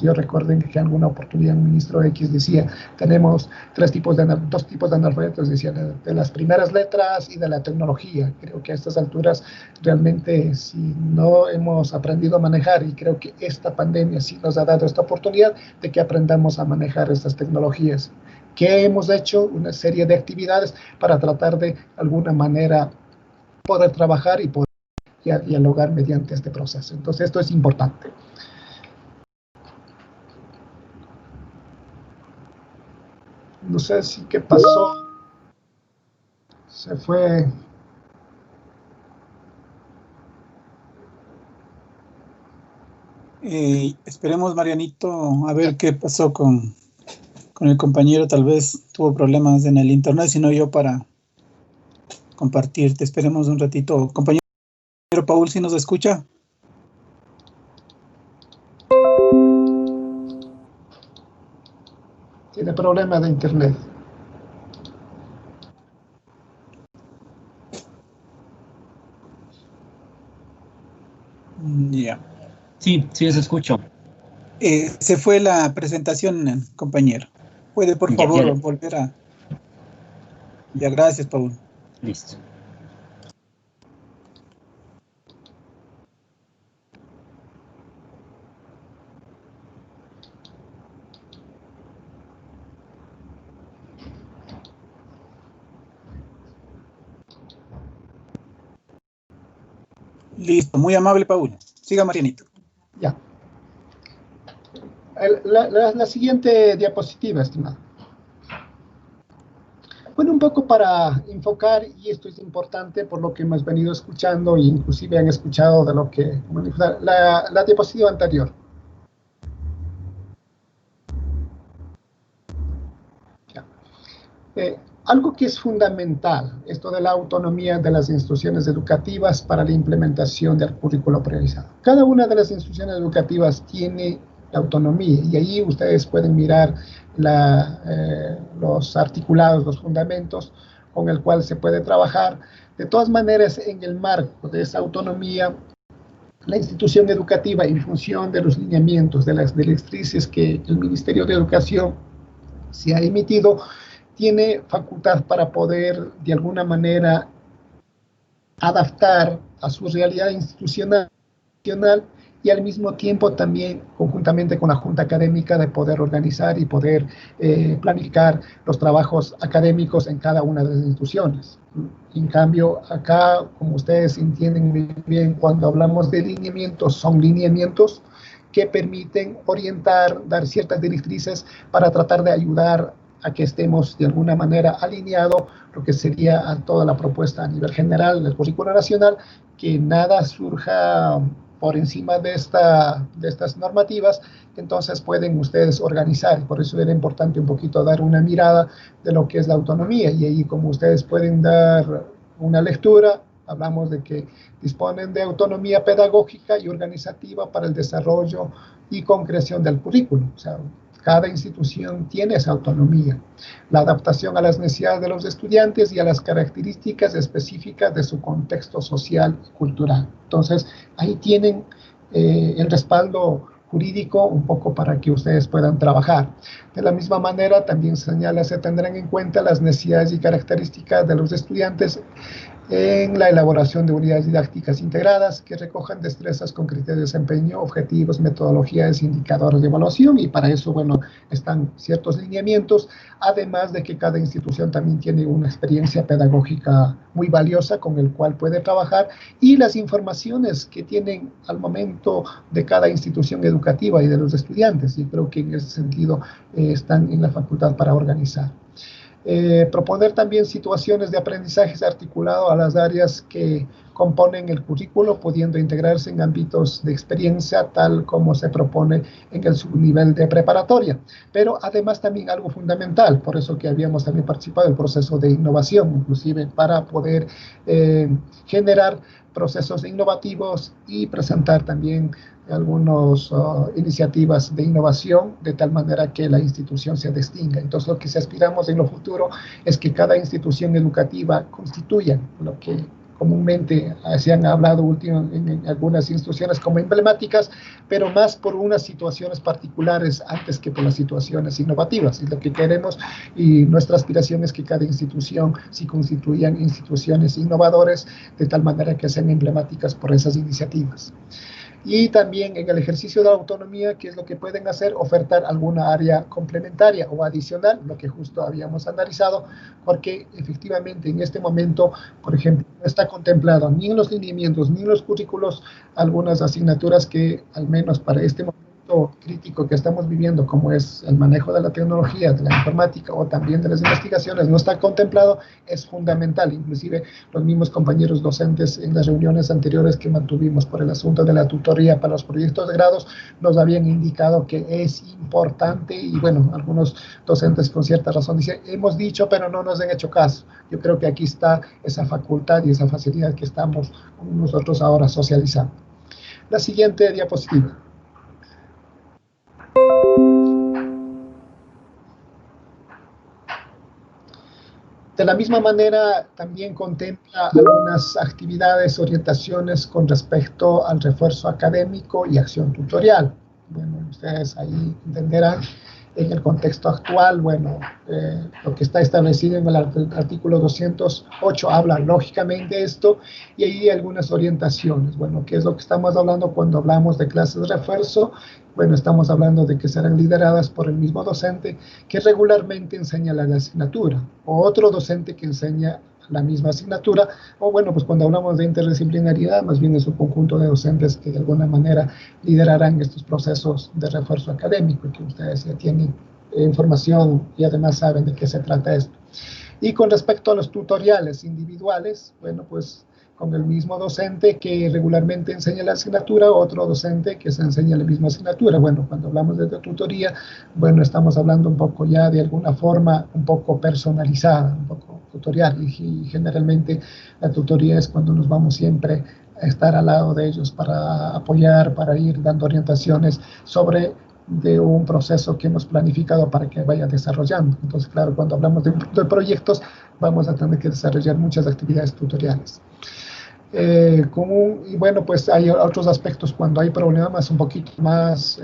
yo recuerdo que en alguna oportunidad un ministro X decía, tenemos dos tipos de analfabetos, decían, de las primeras letras y de la tecnología. Creo que a estas alturas realmente si no hemos aprendido a manejar, y creo que esta pandemia sí nos ha dado esta oportunidad de que aprendamos a manejar estas tecnologías. ¿Qué hemos hecho? Una serie de actividades para tratar de alguna manera poder trabajar y poder dialogar mediante este proceso. Entonces, esto es importante. No sé si qué pasó. Se fue. Esperemos, Marianito, a ver qué pasó con el compañero. Tal vez tuvo problemas en el internet, sino yo para compartirte. Esperemos un ratito. Compañero Paul, ¿sí nos escucha? Tiene problemas de internet. Sí, sí, se escucho. Se fue la presentación, compañero. ¿Puede, por favor, volver a...? Ya, gracias, Paul. Listo. Listo, muy amable, Paul. Siga, Marianito. Ya. La siguiente diapositiva, estimado. Bueno, un poco para enfocar, y esto es importante por lo que hemos venido escuchando, e inclusive han escuchado de lo que... La diapositiva anterior. Ya. Algo que es fundamental, esto de la autonomía de las instituciones educativas para la implementación del currículo priorizado. Cada una de las instituciones educativas tiene autonomía y ahí ustedes pueden mirar los articulados, los fundamentos con el cual se puede trabajar. De todas maneras, en el marco de esa autonomía, la institución educativa, en función de los lineamientos, de las directrices que el Ministerio de Educación se ha emitido, tiene facultad para poder, de alguna manera, adaptar a su realidad institucional y al mismo tiempo también, conjuntamente con la Junta Académica, de poder organizar y poder planificar los trabajos académicos en cada una de las instituciones. En cambio, acá, como ustedes entienden muy bien, cuando hablamos de lineamientos, son lineamientos que permiten orientar, dar ciertas directrices para tratar de ayudar a que estemos de alguna manera alineados lo que sería a toda la propuesta a nivel general del currículo nacional, que nada surja por encima de estas normativas, entonces pueden ustedes organizar. Por eso era importante un poquito dar una mirada de lo que es la autonomía, y ahí como ustedes pueden dar una lectura, hablamos de que disponen de autonomía pedagógica y organizativa para el desarrollo y concreción del currículo. O sea, cada institución tiene esa autonomía, la adaptación a las necesidades de los estudiantes y a las características específicas de su contexto social y cultural. Entonces, ahí tienen el respaldo jurídico un poco para que ustedes puedan trabajar. De la misma manera, también señala, se tendrán en cuenta las necesidades y características de los estudiantes en la elaboración de unidades didácticas integradas que recojan destrezas con criterios de desempeño, objetivos, metodologías, indicadores de evaluación, y para eso, bueno, están ciertos lineamientos, además de que cada institución también tiene una experiencia pedagógica muy valiosa con el cual puede trabajar, y las informaciones que tienen al momento de cada institución educativa y de los estudiantes, y creo que en ese sentido están en la facultad para organizar. Proponer también situaciones de aprendizaje articulado a las áreas que componen el currículo, pudiendo integrarse en ámbitos de experiencia tal como se propone en el subnivel de preparatoria. Pero además también algo fundamental, por eso que habíamos también participado en el proceso de innovación, inclusive para poder generar procesos innovativos y presentar también algunas iniciativas de innovación de tal manera que la institución se distinga. Entonces, lo que se aspiramos en lo futuro es que cada institución educativa constituya lo que comúnmente se han hablado en algunas instituciones como emblemáticas, pero más por unas situaciones particulares antes que por las situaciones innovativas. Y lo que queremos y nuestra aspiración es que cada institución se constituyan instituciones innovadoras de tal manera que sean emblemáticas por esas iniciativas. Y también en el ejercicio de la autonomía, ¿qué es lo que pueden hacer? Ofertar alguna área complementaria o adicional, lo que justo habíamos analizado, porque efectivamente en este momento, por ejemplo, no está contemplado ni en los lineamientos ni en los currículos algunas asignaturas que, al menos para este momento crítico que estamos viviendo, como es el manejo de la tecnología, de la informática o también de las investigaciones, no está contemplado, es fundamental. Inclusive los mismos compañeros docentes en las reuniones anteriores que mantuvimos por el asunto de la tutoría para los proyectos de grados nos habían indicado que es importante, y bueno, algunos docentes con cierta razón dicen, hemos dicho pero no nos han hecho caso. Yo creo que aquí está esa facultad y esa facilidad que estamos nosotros ahora socializando. La siguiente diapositiva. De la misma manera, también contempla algunas actividades, orientaciones con respecto al refuerzo académico y acción tutorial. Bueno, ustedes ahí entenderán en el contexto actual, bueno, lo que está establecido en el artículo 208 habla lógicamente de esto, y ahí algunas orientaciones. Bueno, ¿qué es lo que estamos hablando cuando hablamos de clases de refuerzo? Bueno, estamos hablando de que serán lideradas por el mismo docente que regularmente enseña la asignatura, o otro docente que enseña la misma asignatura, o bueno, pues cuando hablamos de interdisciplinariedad, más bien es un conjunto de docentes que de alguna manera liderarán estos procesos de refuerzo académico, y que ustedes ya tienen información y además saben de qué se trata esto. Y con respecto a los tutoriales individuales, bueno, pues con el mismo docente que regularmente enseña la asignatura, otro docente que se enseña la misma asignatura. Bueno, cuando hablamos de tutoría, bueno, estamos hablando un poco ya de alguna forma un poco personalizada, un poco tutorial, y generalmente la tutoría es cuando nos vamos siempre a estar al lado de ellos para apoyar, para ir dando orientaciones sobre de un proceso que hemos planificado para que vaya desarrollando. Entonces, claro, cuando hablamos de proyectos, vamos a tener que desarrollar muchas actividades tutoriales. Y bueno, pues hay otros aspectos cuando hay problemas un poquito más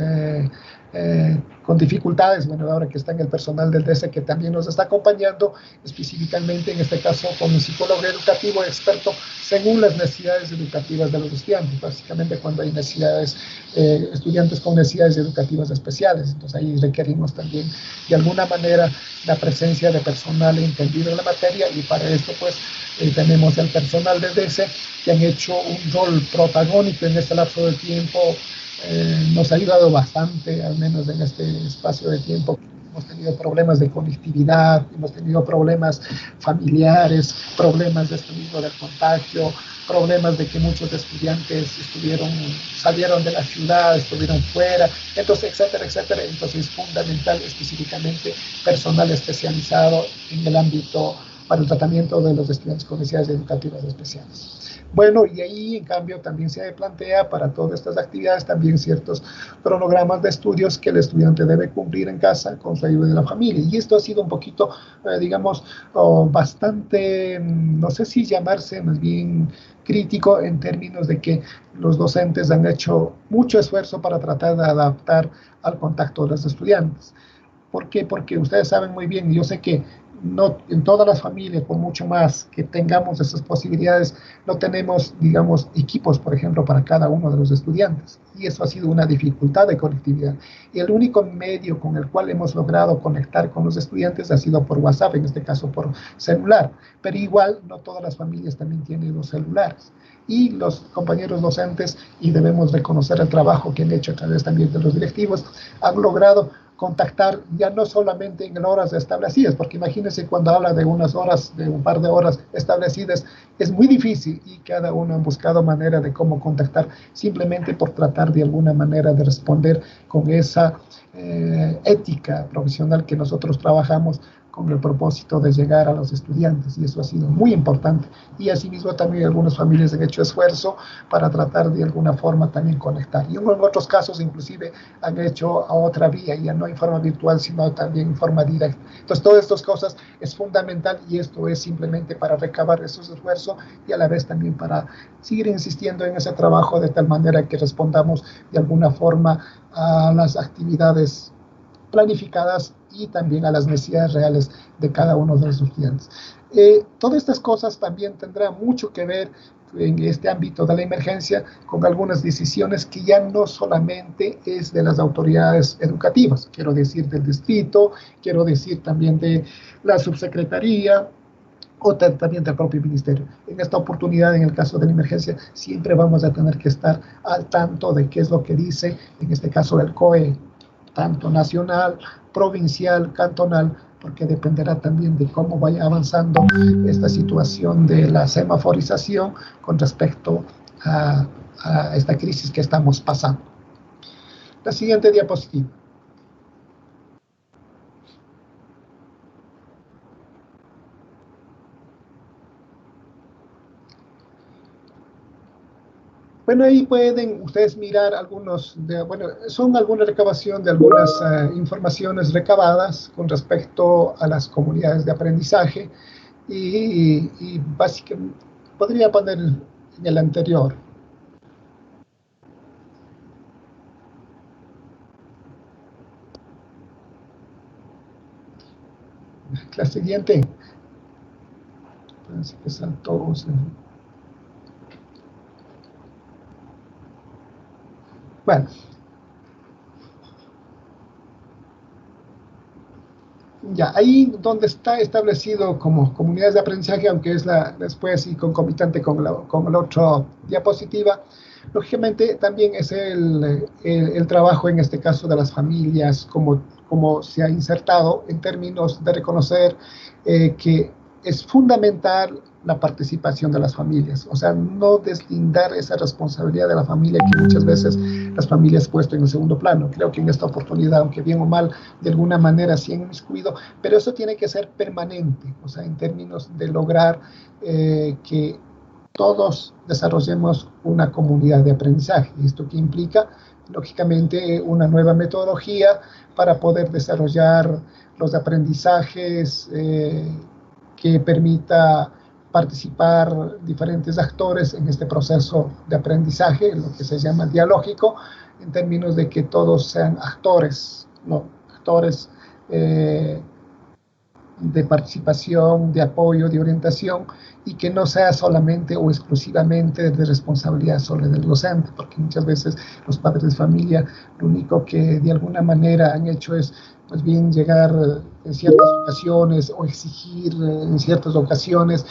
con dificultades. Bueno, ahora que está en el personal del DC que también nos está acompañando, específicamente en este caso con un psicólogo educativo experto según las necesidades educativas de los estudiantes, básicamente cuando hay necesidades, estudiantes con necesidades educativas especiales. Entonces ahí requerimos también de alguna manera la presencia de personal entendido en la materia, y para esto pues tenemos el personal del DC que han hecho un rol protagónico en este lapso de tiempo. Nos ha ayudado bastante, al menos en este espacio de tiempo. Hemos tenido problemas de conectividad, hemos tenido problemas familiares, problemas de esto mismo del contagio, problemas de que muchos estudiantes salieron de la ciudad, estuvieron fuera, entonces, etcétera, etcétera. Entonces es fundamental específicamente personal especializado en el ámbito para el tratamiento de los estudiantes con necesidades educativas especiales. Bueno, y ahí en cambio también se plantea para todas estas actividades también ciertos cronogramas de estudios que el estudiante debe cumplir en casa con su ayuda de la familia. Y esto ha sido un poquito, digamos, bastante, no sé si llamarse más bien crítico en términos de que los docentes han hecho mucho esfuerzo para tratar de adaptar al contacto de los estudiantes. ¿Por qué? Porque ustedes saben muy bien, y yo sé que no en todas las familias, por mucho más que tengamos esas posibilidades, no tenemos, digamos, equipos, por ejemplo, para cada uno de los estudiantes. Y eso ha sido una dificultad de conectividad. Y el único medio con el cual hemos logrado conectar con los estudiantes ha sido por WhatsApp, en este caso por celular. Pero igual, no todas las familias también tienen los celulares. Y los compañeros docentes, y debemos reconocer el trabajo que han hecho a través también de los directivos, han logrado contactar ya no solamente en horas establecidas, porque imagínense cuando habla de unas horas, de un par de horas establecidas, es muy difícil, y cada uno ha buscado manera de cómo contactar, simplemente por tratar de alguna manera de responder con esa ética profesional que nosotros trabajamos con el propósito de llegar a los estudiantes, y eso ha sido muy importante. Y asimismo también algunas familias han hecho esfuerzo para tratar de alguna forma también conectar. Y en otros casos inclusive han hecho a otra vía, ya no en forma virtual, sino también en forma directa. Entonces todas estas cosas es fundamental, y esto es simplemente para recabar esos esfuerzos y a la vez también para seguir insistiendo en ese trabajo de tal manera que respondamos de alguna forma a las actividades planificadas y también a las necesidades reales de cada uno de los estudiantes. Todas estas cosas también tendrán mucho que ver en este ámbito de la emergencia con algunas decisiones que ya no solamente es de las autoridades educativas, quiero decir del distrito, quiero decir también de la subsecretaría, o también del propio ministerio. En esta oportunidad, en el caso de la emergencia, siempre vamos a tener que estar al tanto de qué es lo que dice, en este caso el COE, tanto nacional, provincial, cantonal, porque dependerá también de cómo vaya avanzando esta situación de la semaforización con respecto a esta crisis que estamos pasando. La siguiente diapositiva. Bueno, ahí pueden ustedes mirar son alguna recabación de algunas informaciones recabadas con respecto a las comunidades de aprendizaje. y básicamente podría poner en el anterior. La siguiente. Parece que saltó. Bueno. Ya, ahí donde está establecido como comunidades de aprendizaje, aunque es después y concomitante con la otra diapositiva, lógicamente también es el trabajo en este caso de las familias, como se ha insertado en términos de reconocer que es fundamental la participación de las familias, o sea, no deslindar esa responsabilidad de la familia que muchas veces las familias puesto en el segundo plano. Creo que en esta oportunidad, aunque bien o mal, de alguna manera sí han inmiscuido, pero eso tiene que ser permanente, o sea, en términos de lograr que todos desarrollemos una comunidad de aprendizaje. ¿Esto qué implica? Lógicamente, una nueva metodología para poder desarrollar los aprendizajes que permita participar diferentes actores en este proceso de aprendizaje, lo que se llama dialógico, en términos de que todos sean actores, ¿no? Actores de participación, de apoyo, de orientación, y que no sea solamente o exclusivamente de responsabilidad solo del docente, porque muchas veces los padres de familia lo único que de alguna manera han hecho es más bien llegar en ciertas ocasiones o exigir en ciertas ocasiones,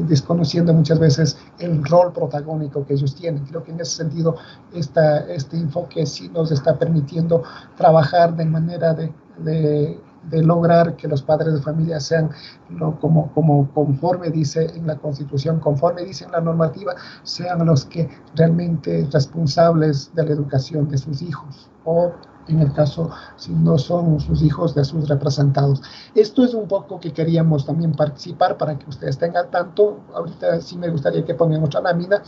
desconociendo muchas veces el rol protagónico que ellos tienen. Creo que en ese sentido este enfoque sí nos está permitiendo trabajar de manera de lograr que los padres de familia sean, ¿no?, como conforme dice en la Constitución, conforme dice en la normativa, sean los que realmente responsables de la educación de sus hijos, o en el caso, si no son sus hijos, de sus representados. Esto es un poco que queríamos también participar para que ustedes tengan al tanto. Ahorita sí me gustaría que pongan otra lámina.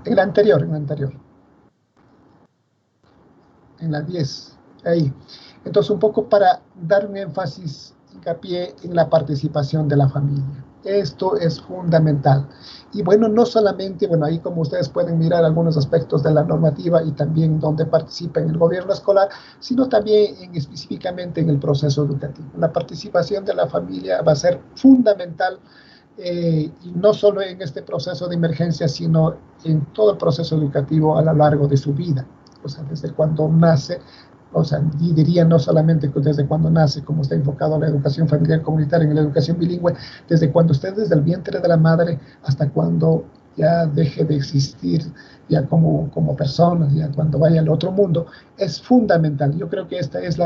En la anterior. En la 10, ahí. Entonces, un poco para dar un énfasis, hincapié en la participación de la familia. Esto es fundamental. Y bueno, no solamente, bueno, ahí como ustedes pueden mirar algunos aspectos de la normativa y también donde participa en el gobierno escolar, sino también específicamente en el proceso educativo. La participación de la familia va a ser fundamental, y no solo en este proceso de emergencia, sino en todo el proceso educativo a lo largo de su vida. O sea, desde cuando nace, o sea, y diría no solamente desde cuando nace, como está enfocado la educación familiar comunitaria en la educación bilingüe, desde cuando usted desde el vientre de la madre hasta cuando ya deje de existir ya como persona, ya cuando vaya al otro mundo, es fundamental. Yo creo que esta es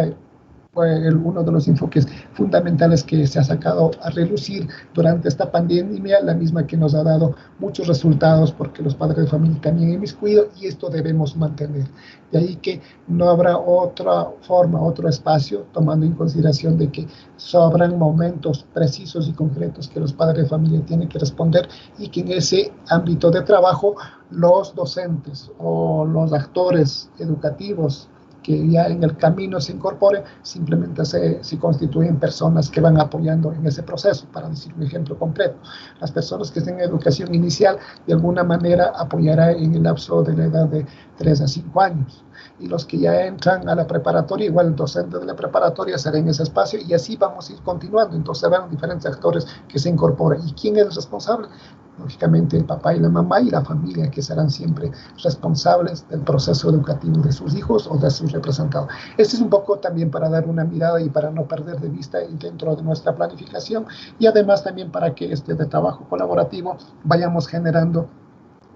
uno de los enfoques fundamentales que se ha sacado a relucir durante esta pandemia, la misma que nos ha dado muchos resultados, porque los padres de familia también han inmiscuido, y esto debemos mantener. De ahí que no habrá otra forma, otro espacio, tomando en consideración de que sobran momentos precisos y concretos que los padres de familia tienen que responder, y que en ese ámbito de trabajo los docentes o los actores educativos que ya en el camino se incorporen, simplemente se constituyen personas que van apoyando en ese proceso. Para decir un ejemplo concreto, las personas que estén en educación inicial de alguna manera apoyarán en el lapso de la edad de 3 a 5 años. Y los que ya entran a la preparatoria, igual el docente de la preparatoria será en ese espacio, y así vamos a ir continuando. Entonces habrán diferentes actores que se incorporen. ¿Y quién es el responsable? Lógicamente el papá y la mamá y la familia, que serán siempre responsables del proceso educativo de sus hijos o de sus representados. Este es un poco también para dar una mirada y para no perder de vista dentro de nuestra planificación, y además también para que de trabajo colaborativo vayamos generando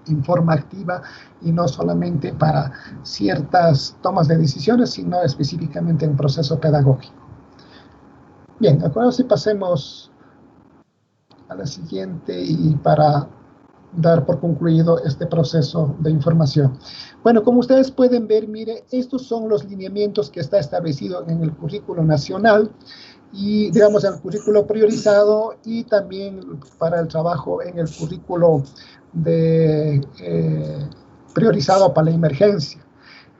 en forma activa y no solamente para ciertas tomas de decisiones, sino específicamente en proceso pedagógico. Bien, ahora sí pasemos a la siguiente, y para dar por concluido este proceso de información. Bueno, como ustedes pueden ver, mire, estos son los lineamientos que está establecido en el currículo nacional y, digamos, el currículo priorizado, y también para el trabajo en el currículo priorizado para la emergencia.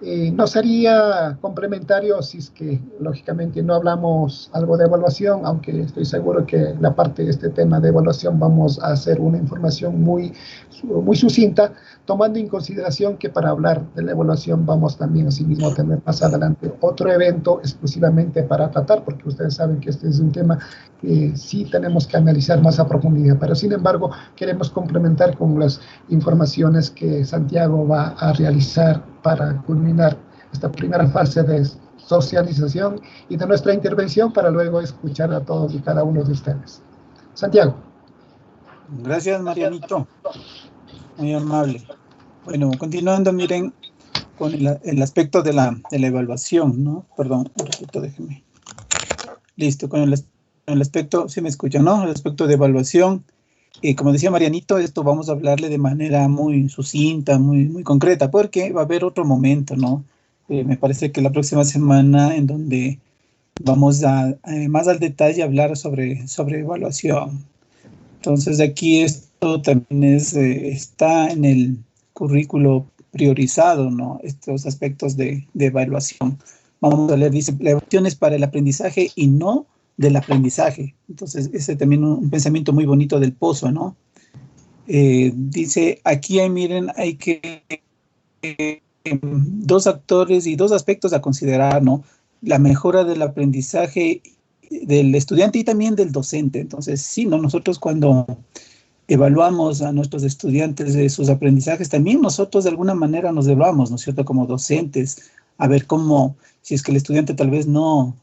No sería complementario si es que, lógicamente, no hablamos algo de evaluación, aunque estoy seguro que la parte de este tema de evaluación vamos a hacer una información muy sucinta, tomando en consideración que para hablar de la evaluación vamos también asimismo a tener más adelante otro evento exclusivamente para tratar, porque ustedes saben que este es un tema que sí tenemos que analizar más a profundidad, pero sin embargo queremos complementar con las informaciones que Santiago va a realizar para culminar esta primera fase de socialización y de nuestra intervención para luego escuchar a todos y cada uno de ustedes. Santiago. Gracias, Marianito. Muy amable. Bueno, continuando, miren, con el aspecto de la evaluación, ¿no? Perdón, un ratito, déjenme. Listo, con el aspecto, ¿sí me escuchan, no? El aspecto de evaluación. Como decía Marianito, esto vamos a hablarle de manera muy sucinta, muy concreta, porque va a haber otro momento, ¿no? Me parece que la próxima semana en donde vamos a más al detalle hablar sobre evaluación. Entonces aquí esto también está en el currículo priorizado, ¿no? Estos aspectos de evaluación. Vamos a leer, dice, la evaluación es para el aprendizaje y no del aprendizaje. Entonces, ese también un pensamiento muy bonito del Pozo, ¿no? Dice, aquí miren, hay que dos actores y dos aspectos a considerar, ¿no? La mejora del aprendizaje del estudiante y también del docente. Entonces, sí, ¿no? Nosotros cuando evaluamos a nuestros estudiantes de sus aprendizajes, también nosotros de alguna manera nos evaluamos, ¿no es cierto? Como docentes, a ver cómo, si es que el estudiante tal vez no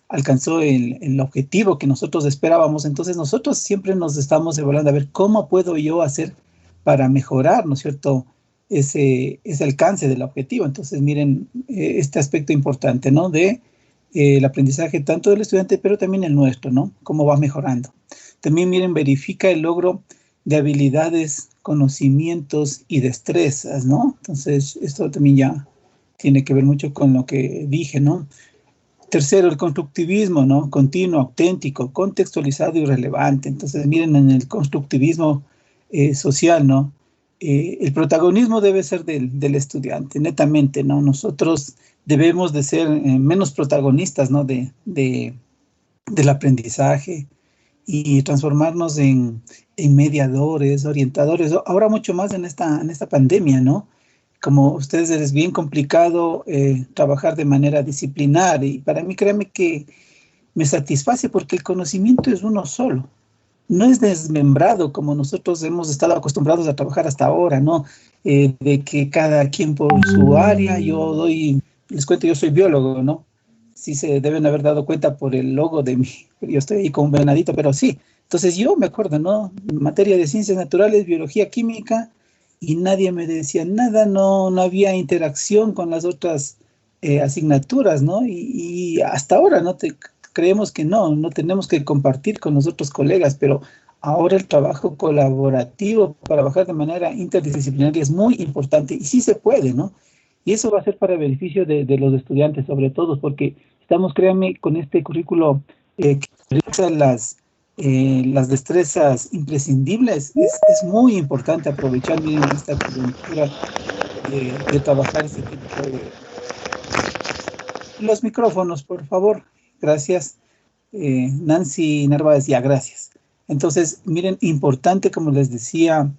alcanzó el objetivo que nosotros esperábamos, entonces nosotros siempre nos estamos evaluando a ver cómo puedo yo hacer para mejorar, ¿no es cierto?, ese alcance del objetivo. Entonces, miren, este aspecto importante, ¿no?, de el aprendizaje tanto del estudiante, pero también el nuestro, ¿no?, cómo va mejorando. También, miren, verifica el logro de habilidades, conocimientos y destrezas, ¿no? Entonces, esto también ya tiene que ver mucho con lo que dije, ¿no? Tercero, el constructivismo, ¿no? Continuo, auténtico, contextualizado y relevante. Entonces, miren, en el constructivismo social, ¿no? El protagonismo debe ser del estudiante, netamente, ¿no? Nosotros debemos de ser menos protagonistas, ¿no? Del aprendizaje y transformarnos en mediadores, orientadores. Ahora mucho más en esta pandemia, ¿no? Como ustedes, es bien complicado trabajar de manera disciplinar, y para mí, créanme que me satisface porque el conocimiento es uno solo, no es desmembrado como nosotros hemos estado acostumbrados a trabajar hasta ahora, ¿no? De que cada quien por su área, les cuento, yo soy biólogo, ¿no? Sí se deben haber dado cuenta por el logo de mí, yo estoy ahí con un venadito, pero sí. Entonces yo me acuerdo, ¿no? En materia de ciencias naturales, biología, química, y nadie me decía nada, no había interacción con las otras asignaturas, ¿no? Y hasta ahora, ¿no? Creemos que no tenemos que compartir con los otros colegas, pero ahora el trabajo colaborativo para trabajar de manera interdisciplinaria es muy importante, y sí se puede, ¿no? Y eso va a ser para beneficio de los estudiantes, sobre todo, porque estamos, créanme, con este currículo que realiza las destrezas imprescindibles. Es muy importante aprovechar bien esta coyuntura de trabajar este tipo de... Los micrófonos, por favor. Gracias. Nancy Narváez, ya, gracias. Entonces, miren, importante, como les decía,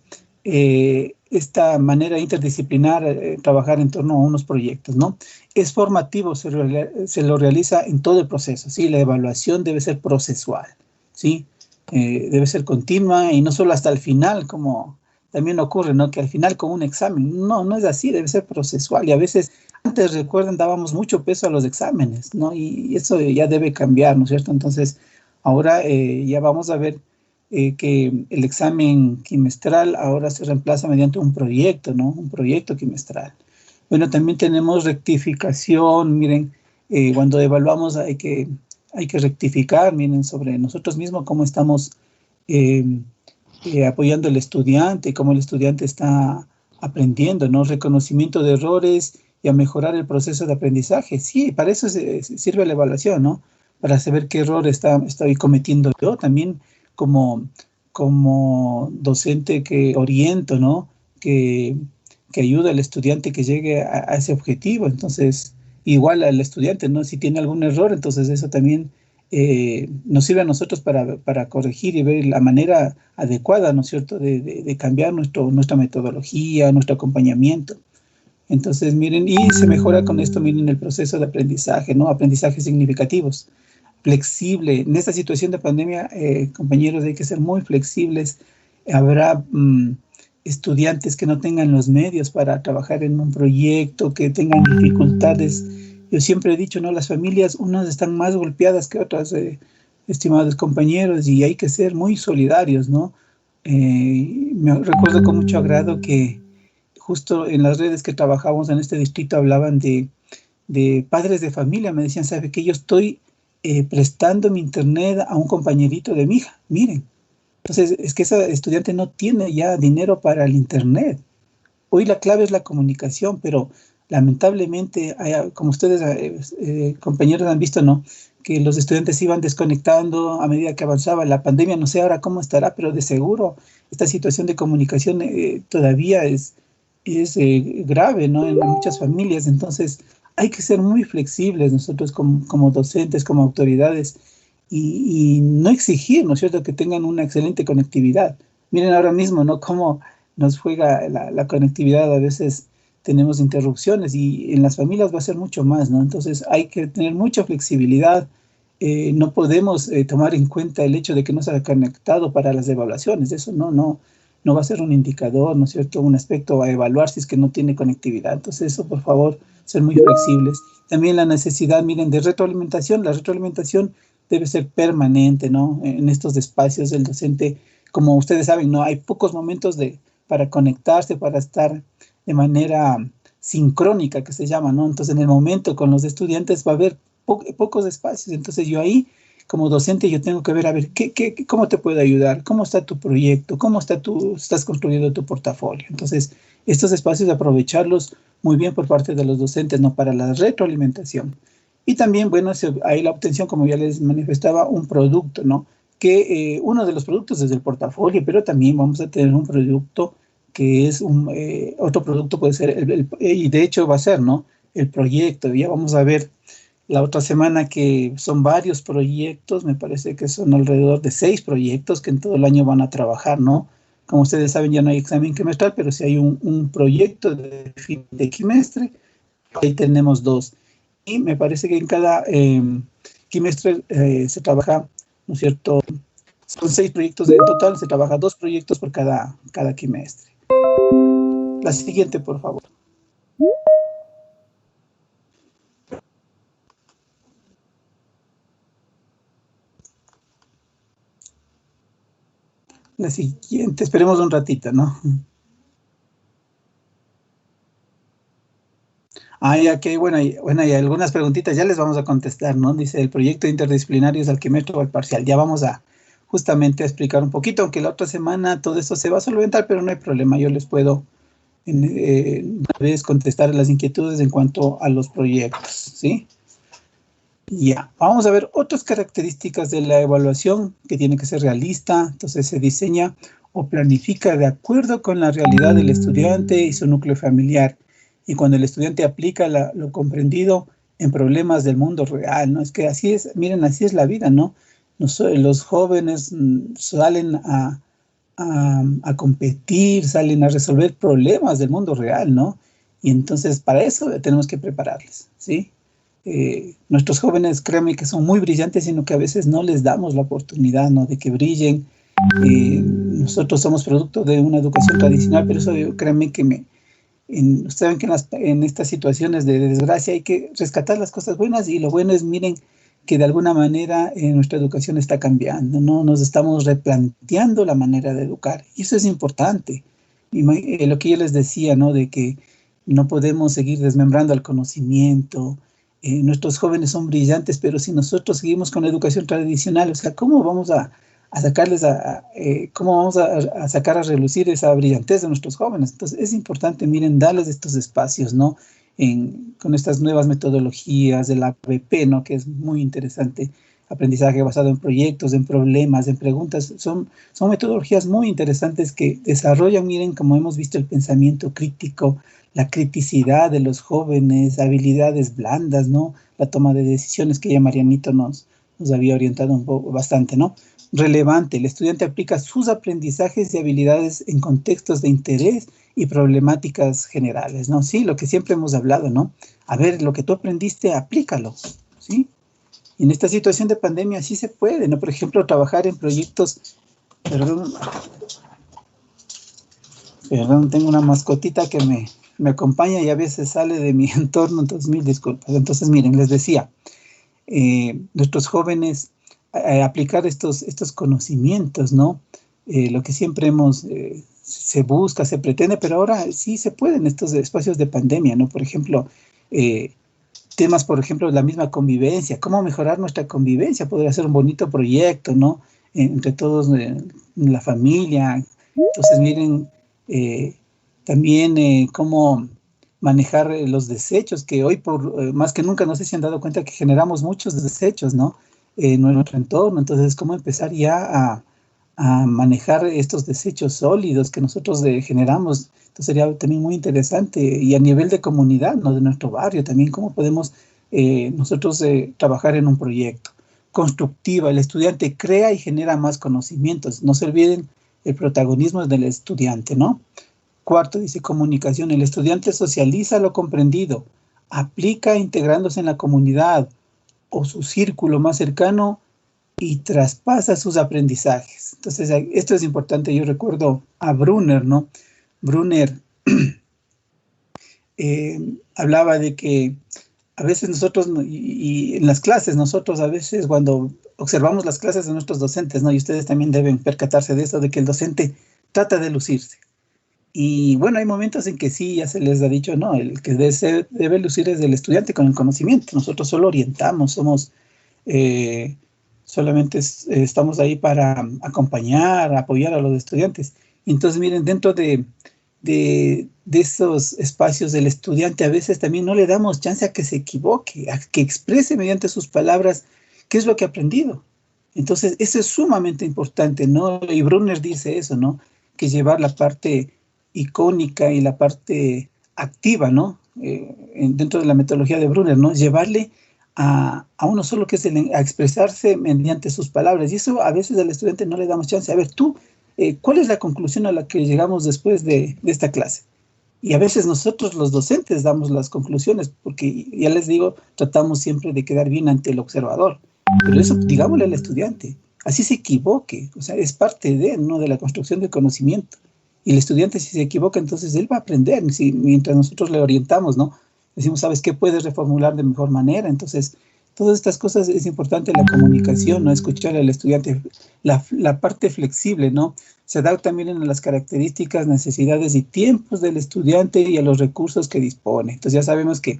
esta manera interdisciplinar, trabajar en torno a unos proyectos, ¿no? Es formativo, se lo realiza en todo el proceso, ¿sí? La evaluación debe ser procesual, ¿sí? Debe ser continua y no solo hasta el final, como también ocurre, ¿no? Que al final con un examen, no es así, debe ser procesual. Y a veces, antes, recuerden, dábamos mucho peso a los exámenes, ¿no? Y eso ya debe cambiar, ¿no es cierto? Entonces, ahora ya vamos a ver que el examen quimestral ahora se reemplaza mediante un proyecto, ¿no? Un proyecto quimestral. Bueno, también tenemos rectificación. Miren, cuando evaluamos hay que rectificar, miren, sobre nosotros mismos, cómo estamos apoyando al estudiante, cómo el estudiante está aprendiendo, ¿no? Reconocimiento de errores y a mejorar el proceso de aprendizaje. Sí, para eso sirve la evaluación, ¿no? Para saber qué error estoy cometiendo yo también como docente que oriento, ¿no? Que que ayude al estudiante que llegue a ese objetivo. Entonces, igual al estudiante, ¿no? Si tiene algún error, entonces eso también nos sirve a nosotros para corregir y ver la manera adecuada, ¿no es cierto?, de cambiar nuestra metodología, nuestro acompañamiento. Entonces, miren, y se mejora con esto, miren, el proceso de aprendizaje, ¿no? Aprendizajes significativos, flexible. En esta situación de pandemia, compañeros, hay que ser muy flexibles. Habrá estudiantes que no tengan los medios para trabajar en un proyecto, que tengan dificultades. Yo siempre he dicho, ¿no? Las familias, unas están más golpeadas que otras, estimados compañeros, y hay que ser muy solidarios, ¿no? Me recuerdo con mucho agrado que justo en las redes que trabajamos en este distrito hablaban de padres de familia. Me decían, ¿sabe qué? Yo estoy prestando mi internet a un compañerito de mi hija, miren. Entonces, es que esa estudiante no tiene ya dinero para el internet. Hoy la clave es la comunicación, pero lamentablemente, como ustedes, compañeros, han visto, ¿no?, que los estudiantes se iban desconectando a medida que avanzaba la pandemia. No sé ahora cómo estará, pero de seguro esta situación de comunicación todavía es grave, ¿no?, en muchas familias. Entonces, hay que ser muy flexibles nosotros como docentes, como autoridades, y no exigir, ¿no es cierto?, que tengan una excelente conectividad. Miren ahora mismo, ¿no?, cómo nos juega la conectividad. A veces tenemos interrupciones y en las familias va a ser mucho más, ¿no? Entonces hay que tener mucha flexibilidad. No podemos tomar en cuenta el hecho de que no se ha conectado para las evaluaciones. Eso no va a ser un indicador, ¿no es cierto?, un aspecto a evaluar si es que no tiene conectividad. Entonces eso, por favor, ser muy flexibles. También la necesidad, miren, de retroalimentación. La retroalimentación debe ser permanente, ¿no? En estos espacios del docente, como ustedes saben, ¿no?, hay pocos momentos para conectarse, para estar de manera sincrónica, que se llama, ¿no? Entonces, en el momento con los estudiantes va a haber pocos espacios. Entonces, yo ahí, como docente, yo tengo que ver, a ver, ¿cómo te puedo ayudar? ¿Cómo está tu proyecto? ¿Cómo estás construyendo tu portafolio? Entonces, estos espacios, aprovecharlos muy bien por parte de los docentes, ¿no?, para la retroalimentación. Y también, bueno, hay la obtención, como ya les manifestaba, un producto, ¿no? Que uno de los productos es el portafolio, pero también vamos a tener un producto que es otro producto, puede ser, y de hecho va a ser, ¿no?, el proyecto. Ya vamos a ver la otra semana que son varios proyectos. Me parece que son alrededor de 6 proyectos que en todo el año van a trabajar, ¿no? Como ustedes saben, ya no hay examen quimestral, pero sí hay un proyecto de fin de quimestre. Ahí tenemos 2. Y me parece que en cada quimestre se trabaja, ¿no es cierto? Son 6 proyectos en total, se trabaja 2 proyectos por cada quimestre. La siguiente, por favor. La siguiente, esperemos un ratito, ¿no? Ya que, bueno, hay algunas preguntitas, ya les vamos a contestar, ¿no? Dice, el proyecto interdisciplinario es al quimestre o al parcial. Ya vamos a justamente a explicar un poquito, aunque la otra semana todo eso se va a solventar, pero no hay problema, yo les puedo una vez contestar las inquietudes en cuanto a los proyectos, ¿sí? Ya, vamos a ver otras características de la evaluación, que tiene que ser realista. Entonces se diseña o planifica de acuerdo con la realidad del estudiante y su núcleo familiar. Y cuando el estudiante aplica lo comprendido en problemas del mundo real, ¿no? Es que así es, miren, así es la vida, ¿no? Los jóvenes salen a competir, salen a resolver problemas del mundo real, ¿no? Y entonces para eso tenemos que prepararles, ¿sí? Nuestros jóvenes, créanme que son muy brillantes, sino que a veces no les damos la oportunidad, ¿no?, de que brillen. Nosotros somos producto de una educación tradicional, pero eso, créanme que ustedes saben que en estas situaciones de desgracia hay que rescatar las cosas buenas, y lo bueno es, miren, que de alguna manera nuestra educación está cambiando, ¿no? Nos estamos replanteando la manera de educar, y eso es importante. Y lo que yo les decía, ¿no?, de que no podemos seguir desmembrando el conocimiento. Nuestros jóvenes son brillantes, pero si nosotros seguimos con la educación tradicional, o sea, ¿cómo vamos a sacarles cómo vamos a sacar a relucir esa brillantez de nuestros jóvenes? Entonces es importante, miren, darles estos espacios, ¿no?, con estas nuevas metodologías del ABP, ¿no?, que es muy interesante. aprendizaje basado en proyectos, en problemas, en preguntas. Son metodologías muy interesantes que desarrollan, miren, como hemos visto, el pensamiento crítico, la criticidad de los jóvenes, habilidades blandas, ¿no? La toma de decisiones que ya Marianito nos había orientado un poco bastante, ¿no? Relevante, el estudiante aplica sus aprendizajes y habilidades en contextos de interés y problemáticas generales, ¿no? Sí, lo que siempre hemos hablado, ¿no? A ver, lo que tú aprendiste, aplícalo, ¿sí? Y en esta situación de pandemia sí se puede, ¿no? Por ejemplo, trabajar en proyectos, perdón, tengo una mascotita que me acompaña y a veces sale de mi entorno, entonces mil disculpas. Entonces, miren, les decía, nuestros jóvenes aplicar estos conocimientos, ¿no? Lo que siempre se busca, se pretende, pero ahora sí se puede en estos espacios de pandemia, ¿no? Por ejemplo, temas, por ejemplo, la misma convivencia, cómo mejorar nuestra convivencia, podría ser un bonito proyecto, ¿no? Entre todos, la familia. Entonces, miren, también cómo manejar los desechos, que hoy más que nunca, no sé si han dado cuenta que generamos muchos desechos, ¿no? En nuestro entorno. Entonces, cómo empezar ya a manejar estos desechos sólidos que nosotros generamos. Entonces sería también muy interesante, y a nivel de comunidad, ¿no? De nuestro barrio también, cómo podemos nosotros trabajar en un proyecto constructiva. El estudiante crea y genera más conocimientos. No se olviden, el protagonismo es del estudiante, ¿no? Cuarto, dice comunicación. El estudiante socializa lo comprendido, aplica integrándose en la comunidad o su círculo más cercano y traspasa sus aprendizajes. Entonces, esto es importante. Yo recuerdo a Brunner, ¿no? Brunner hablaba de que a veces nosotros, y en las clases, nosotros a veces cuando observamos las clases de nuestros docentes, ¿no? Y ustedes también deben percatarse de eso, de que el docente trata de lucirse. Y bueno, hay momentos en que sí, ya se les ha dicho, no, el que debe lucir es el estudiante con el conocimiento. Nosotros solo orientamos, solamente estamos ahí para acompañar, apoyar a los estudiantes. Entonces, miren, dentro de esos espacios del estudiante a veces también no le damos chance a que se equivoque, a que exprese mediante sus palabras qué es lo que ha aprendido. Entonces, eso es sumamente importante, ¿no? Y Brunner dice eso, ¿no? Que llevar la parte icónica y la parte activa, ¿no? Dentro de la metodología de Brunner, ¿no? Llevarle a uno solo, que es a expresarse mediante sus palabras. Y eso a veces al estudiante no le damos chance. A ver, tú, ¿cuál es la conclusión a la que llegamos después de esta clase? Y a veces nosotros los docentes damos las conclusiones, porque ya les digo, tratamos siempre de quedar bien ante el observador. Pero eso, digámosle al estudiante, así se equivoque, o sea, es parte ¿no? de la construcción del conocimiento. Y el estudiante, si se equivoca, entonces él va a aprender, mientras nosotros le orientamos, ¿no? Decimos, ¿sabes qué? Puedes reformular de mejor manera. Entonces, todas estas cosas es importante, la comunicación, ¿no? Escuchar al estudiante, la parte flexible, ¿no? Se adapta también a las características, necesidades y tiempos del estudiante y a los recursos que dispone. Entonces ya sabemos que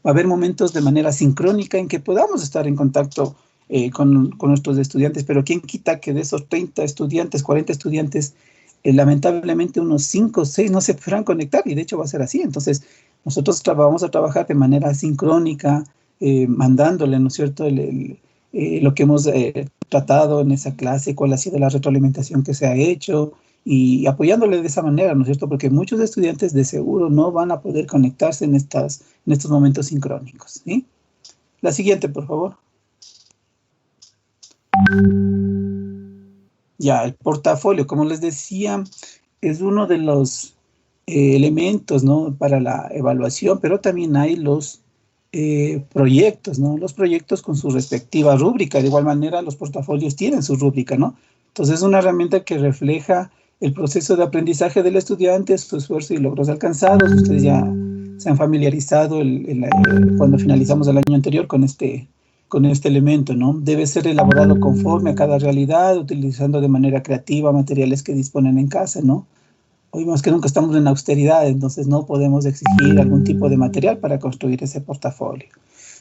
va a haber momentos de manera sincrónica en que podamos estar en contacto con nuestros estudiantes, pero ¿quién quita que de esos 30 estudiantes, 40 estudiantes, lamentablemente unos 5 o 6 no se podrán conectar? Y de hecho va a ser así. Entonces nosotros vamos a trabajar de manera sincrónica, mandándole, ¿no es cierto?, lo que hemos tratado en esa clase, cuál ha sido la retroalimentación que se ha hecho, y apoyándole de esa manera, ¿no es cierto?, porque muchos estudiantes de seguro no van a poder conectarse en estos momentos sincrónicos, ¿sí? La siguiente, por favor. Ya, el portafolio, como les decía, es uno de los elementos, ¿no?, para la evaluación, pero también hay los proyectos, ¿no? Los proyectos con su respectiva rúbrica. De igual manera, los portafolios tienen su rúbrica, ¿no? Entonces, es una herramienta que refleja el proceso de aprendizaje del estudiante, su esfuerzo y logros alcanzados. Ustedes ya se han familiarizado cuando finalizamos el año anterior con este elemento, ¿no? Debe ser elaborado conforme a cada realidad, utilizando de manera creativa materiales que disponen en casa, ¿no? Hoy más que nunca estamos en austeridad, entonces no podemos exigir algún tipo de material para construir ese portafolio.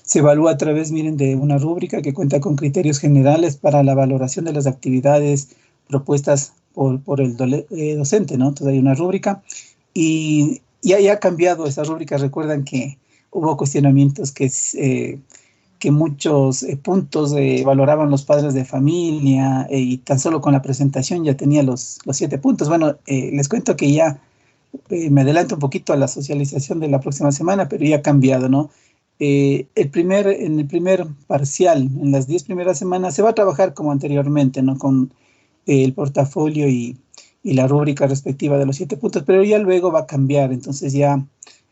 Se evalúa a través, miren, de una rúbrica que cuenta con criterios generales para la valoración de las actividades propuestas por el docente, ¿no? Entonces hay una rúbrica y ya ha cambiado esa rúbrica. Recuerdan que hubo cuestionamientos que que muchos puntos valoraban los padres de familia y tan solo con la presentación ya tenía los 7 puntos. Bueno, les cuento que ya me adelanto un poquito a la socialización de la próxima semana, pero ya ha cambiado, ¿no? En el primer parcial, en las 10 primeras semanas, se va a trabajar como anteriormente, ¿no? Con el portafolio y la rúbrica respectiva de los 7 puntos, pero ya luego va a cambiar. Entonces ya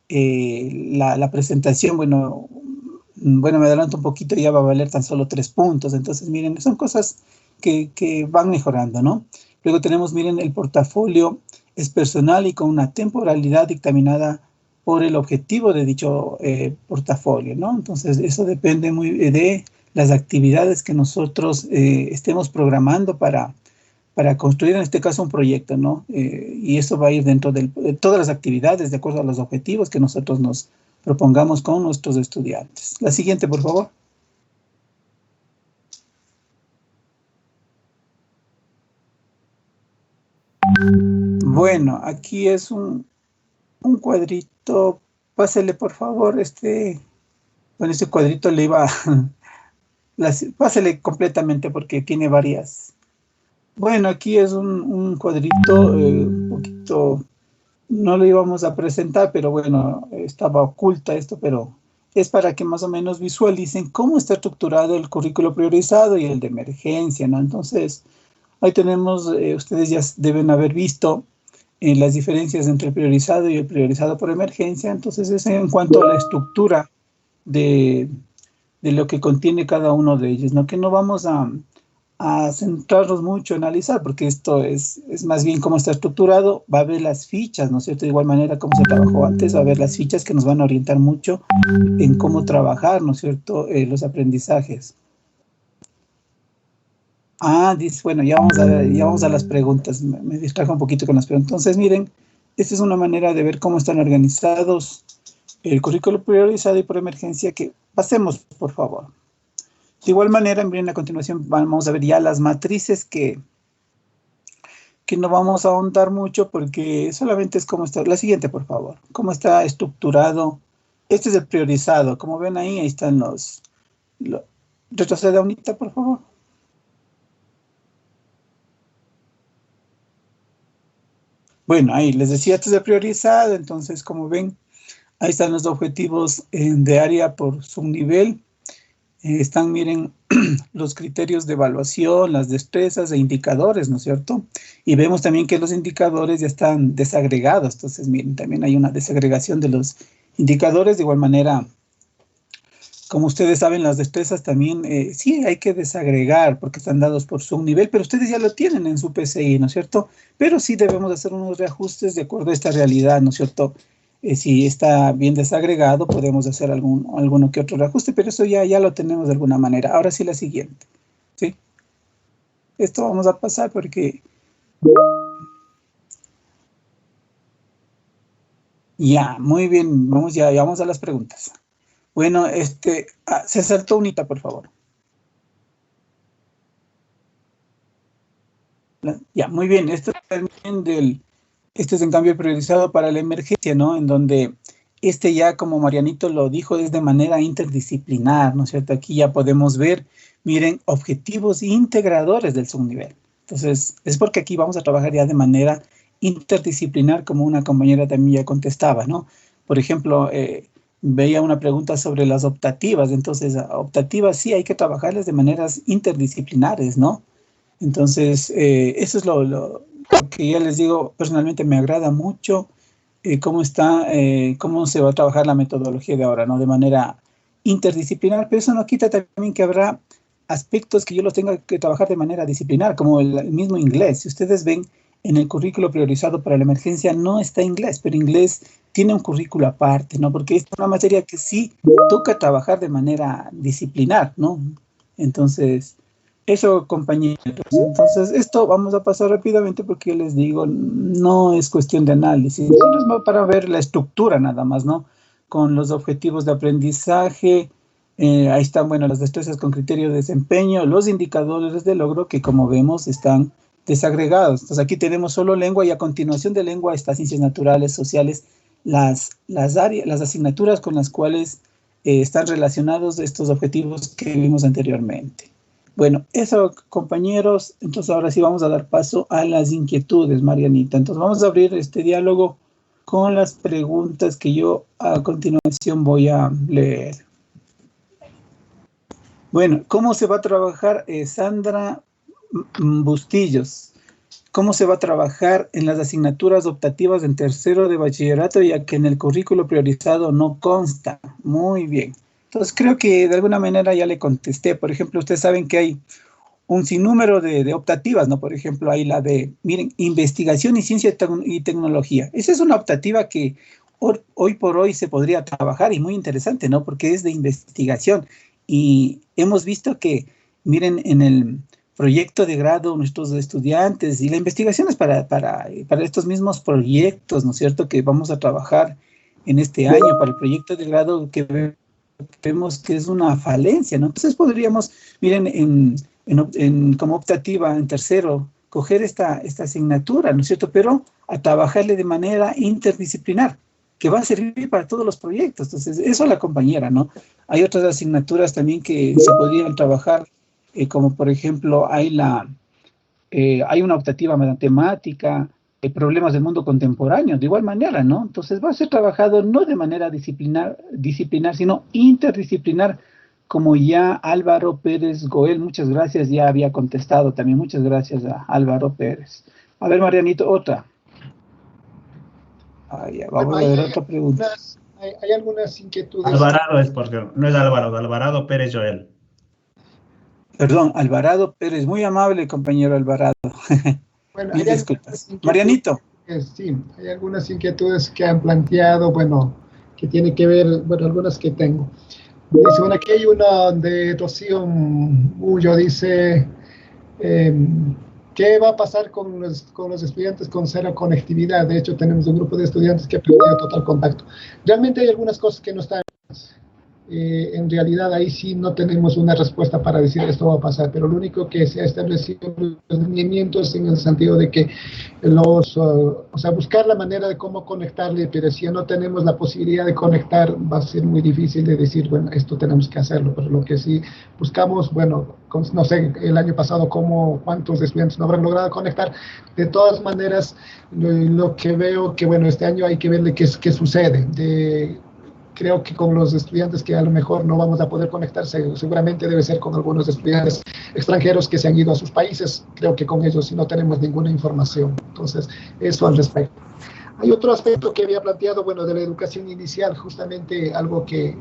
la presentación, bueno, me adelanto un poquito, ya va a valer tan solo 3 puntos. Entonces, miren, son cosas que van mejorando, ¿no? Luego tenemos, miren, el portafolio es personal y con una temporalidad dictaminada por el objetivo de dicho portafolio, ¿no? Entonces, eso depende muy de las actividades que nosotros estemos programando para construir, en este caso, un proyecto, ¿no? Y eso va a ir dentro de todas las actividades, de acuerdo a los objetivos que nosotros nos propongamos con nuestros estudiantes. La siguiente, por favor. Bueno, aquí es un cuadrito. Pásele, por favor, bueno, este cuadrito le iba pásele completamente porque tiene varias. Bueno, aquí es un cuadrito, un poquito, no lo íbamos a presentar, pero bueno, estaba oculta esto, pero es para que más o menos visualicen cómo está estructurado el currículo priorizado y el de emergencia, ¿no? Entonces, ahí tenemos, ustedes ya deben haber visto las diferencias entre el priorizado y el priorizado por emergencia. Entonces, es en cuanto a la estructura de lo que contiene cada uno de ellos, ¿no? Que no vamos a centrarnos mucho en analizar, porque esto es más bien cómo está estructurado. Va a haber las fichas, ¿no es cierto? De igual manera como se trabajó antes, va a haber las fichas que nos van a orientar mucho en cómo trabajar, ¿no es cierto? Los aprendizajes. Dice, bueno, ya vamos a las preguntas. Me distrajo un poquito con las preguntas. Entonces, miren, esta es una manera de ver cómo están organizados el currículo priorizado y por emergencia, que pasemos, por favor. De igual manera, miren, a continuación vamos a ver ya las matrices que no vamos a ahondar mucho porque solamente es cómo está. La siguiente, por favor. Cómo está estructurado. Este es el priorizado. Como ven ahí están retroceda unita, por favor. Bueno, ahí les decía, este es el priorizado. Entonces, como ven, ahí están los objetivos de área por subnivel. Están, miren, los criterios de evaluación, las destrezas e indicadores, ¿no es cierto? Y vemos también que los indicadores ya están desagregados. Entonces, miren, también hay una desagregación de los indicadores. De igual manera, como ustedes saben, las destrezas también, sí, hay que desagregar porque están dados por subnivel, pero ustedes ya lo tienen en su PCI, ¿no es cierto? Pero sí debemos hacer unos reajustes de acuerdo a esta realidad, ¿no es cierto? Si está bien desagregado, podemos hacer alguno que otro reajuste, pero eso ya lo tenemos de alguna manera. Ahora sí, la siguiente. ¿Sí? Esto vamos a pasar porque... Ya, muy bien. Vamos a las preguntas. Bueno, se saltó unita, por favor. Ya, muy bien. Esto también este es en cambio priorizado para la emergencia, ¿no? En donde ya, como Marianito lo dijo, es de manera interdisciplinar, ¿no es cierto? Aquí ya podemos ver, miren, objetivos integradores del subnivel. Entonces, es porque aquí vamos a trabajar ya de manera interdisciplinar, como una compañera también ya contestaba, ¿no? Por ejemplo, veía una pregunta sobre las optativas. Entonces, optativas sí hay que trabajarlas de maneras interdisciplinares, ¿no? Entonces, eso es lo que ya les digo, personalmente me agrada mucho cómo se va a trabajar la metodología de ahora, ¿no? De manera interdisciplinar, pero eso no quita también que habrá aspectos que yo los tenga que trabajar de manera disciplinar, como el mismo inglés. Si ustedes ven en el currículo priorizado para la emergencia, no está inglés, pero inglés tiene un currículo aparte, ¿no? Porque es una materia que sí toca trabajar de manera disciplinar, ¿no? Entonces... Eso, compañeros. Entonces, esto vamos a pasar rápidamente porque yo les digo, no es cuestión de análisis, solo es para ver la estructura nada más, ¿no? Con los objetivos de aprendizaje, ahí están, bueno, las destrezas con criterio de desempeño, los indicadores de logro que, como vemos, están desagregados. Entonces, aquí tenemos solo lengua y a continuación de lengua está ciencias naturales, sociales, las asignaturas con las cuales están relacionados estos objetivos que vimos anteriormente. Bueno, eso, compañeros. Entonces, ahora sí vamos a dar paso a las inquietudes, Marianita. Entonces, vamos a abrir este diálogo con las preguntas que yo a continuación voy a leer. Bueno, ¿cómo se va a trabajar, Sandra Bustillos? ¿Cómo se va a trabajar en las asignaturas optativas en tercero de bachillerato, ya que en el currículo priorizado no consta? Muy bien. Entonces, creo que de alguna manera ya le contesté. Por ejemplo, ustedes saben que hay un sinnúmero de optativas, ¿no? Por ejemplo, hay la de, miren, investigación y ciencia y tecnología. Esa es una optativa que hoy por hoy se podría trabajar y muy interesante, ¿no? Porque es de investigación. Y hemos visto que, miren, en el proyecto de grado, nuestros estudiantes, y la investigación es para estos mismos proyectos, ¿no es cierto?, que vamos a trabajar en este año para el proyecto de grado que vemos que es una falencia, ¿no? Entonces podríamos, miren, como optativa en tercero, coger esta asignatura, ¿no es cierto?, pero a trabajarle de manera interdisciplinar, que va a servir para todos los proyectos. Entonces, eso la compañera, ¿no? Hay otras asignaturas también que se podrían trabajar, como por ejemplo, hay una optativa matemática, problemas del mundo contemporáneo, de igual manera, ¿no? Entonces va a ser trabajado no de manera disciplinar, sino interdisciplinar, como ya Álvaro Pérez Goel, muchas gracias, ya había contestado también, muchas gracias a Álvaro Pérez. A ver, Marianito, otra. Ya, vamos a ver otra pregunta. Hay algunas inquietudes. Alvarado es porque no es Álvaro, Alvarado Pérez Joel. Perdón, Alvarado Pérez, muy amable, compañero Alvarado. Bueno, Mil disculpas. Marianito. Sí, hay algunas inquietudes que han planteado, bueno, que tiene que ver, bueno, algunas que tengo. Dice, bueno, aquí hay una de Rocío Mullo, dice, ¿qué va a pasar con los estudiantes con cero conectividad? De hecho, tenemos un grupo de estudiantes que ha perdido total contacto. Realmente hay algunas cosas que no están. En realidad ahí sí no tenemos una respuesta para decir esto va a pasar, pero lo único que se ha establecido los lineamientos en el sentido de que o sea, buscar la manera de cómo conectarle, pero si no tenemos la posibilidad de conectar, va a ser muy difícil de decir, bueno, esto tenemos que hacerlo, pero lo que sí buscamos, bueno, no sé, el año pasado cuántos estudiantes no habrán logrado conectar. De todas maneras, lo que veo que, bueno, este año hay que verle qué sucede. Creo que con los estudiantes que a lo mejor no vamos a poder conectarse, seguramente debe ser con algunos estudiantes extranjeros que se han ido a sus países. Creo que con ellos sí no tenemos ninguna información. Entonces, eso al respecto. Hay otro aspecto que había planteado, bueno, de la educación inicial, justamente algo que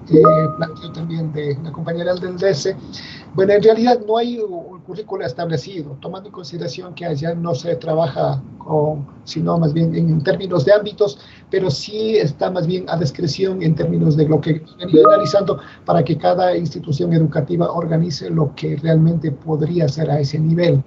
planteó también de la compañera del DS. Bueno, en realidad no hay un currículo establecido, tomando en consideración que allá no se trabaja sino más bien en términos de ámbitos, pero sí está más bien a discreción en términos de lo que hemos venido analizando para que cada institución educativa organice lo que realmente podría ser a ese nivel.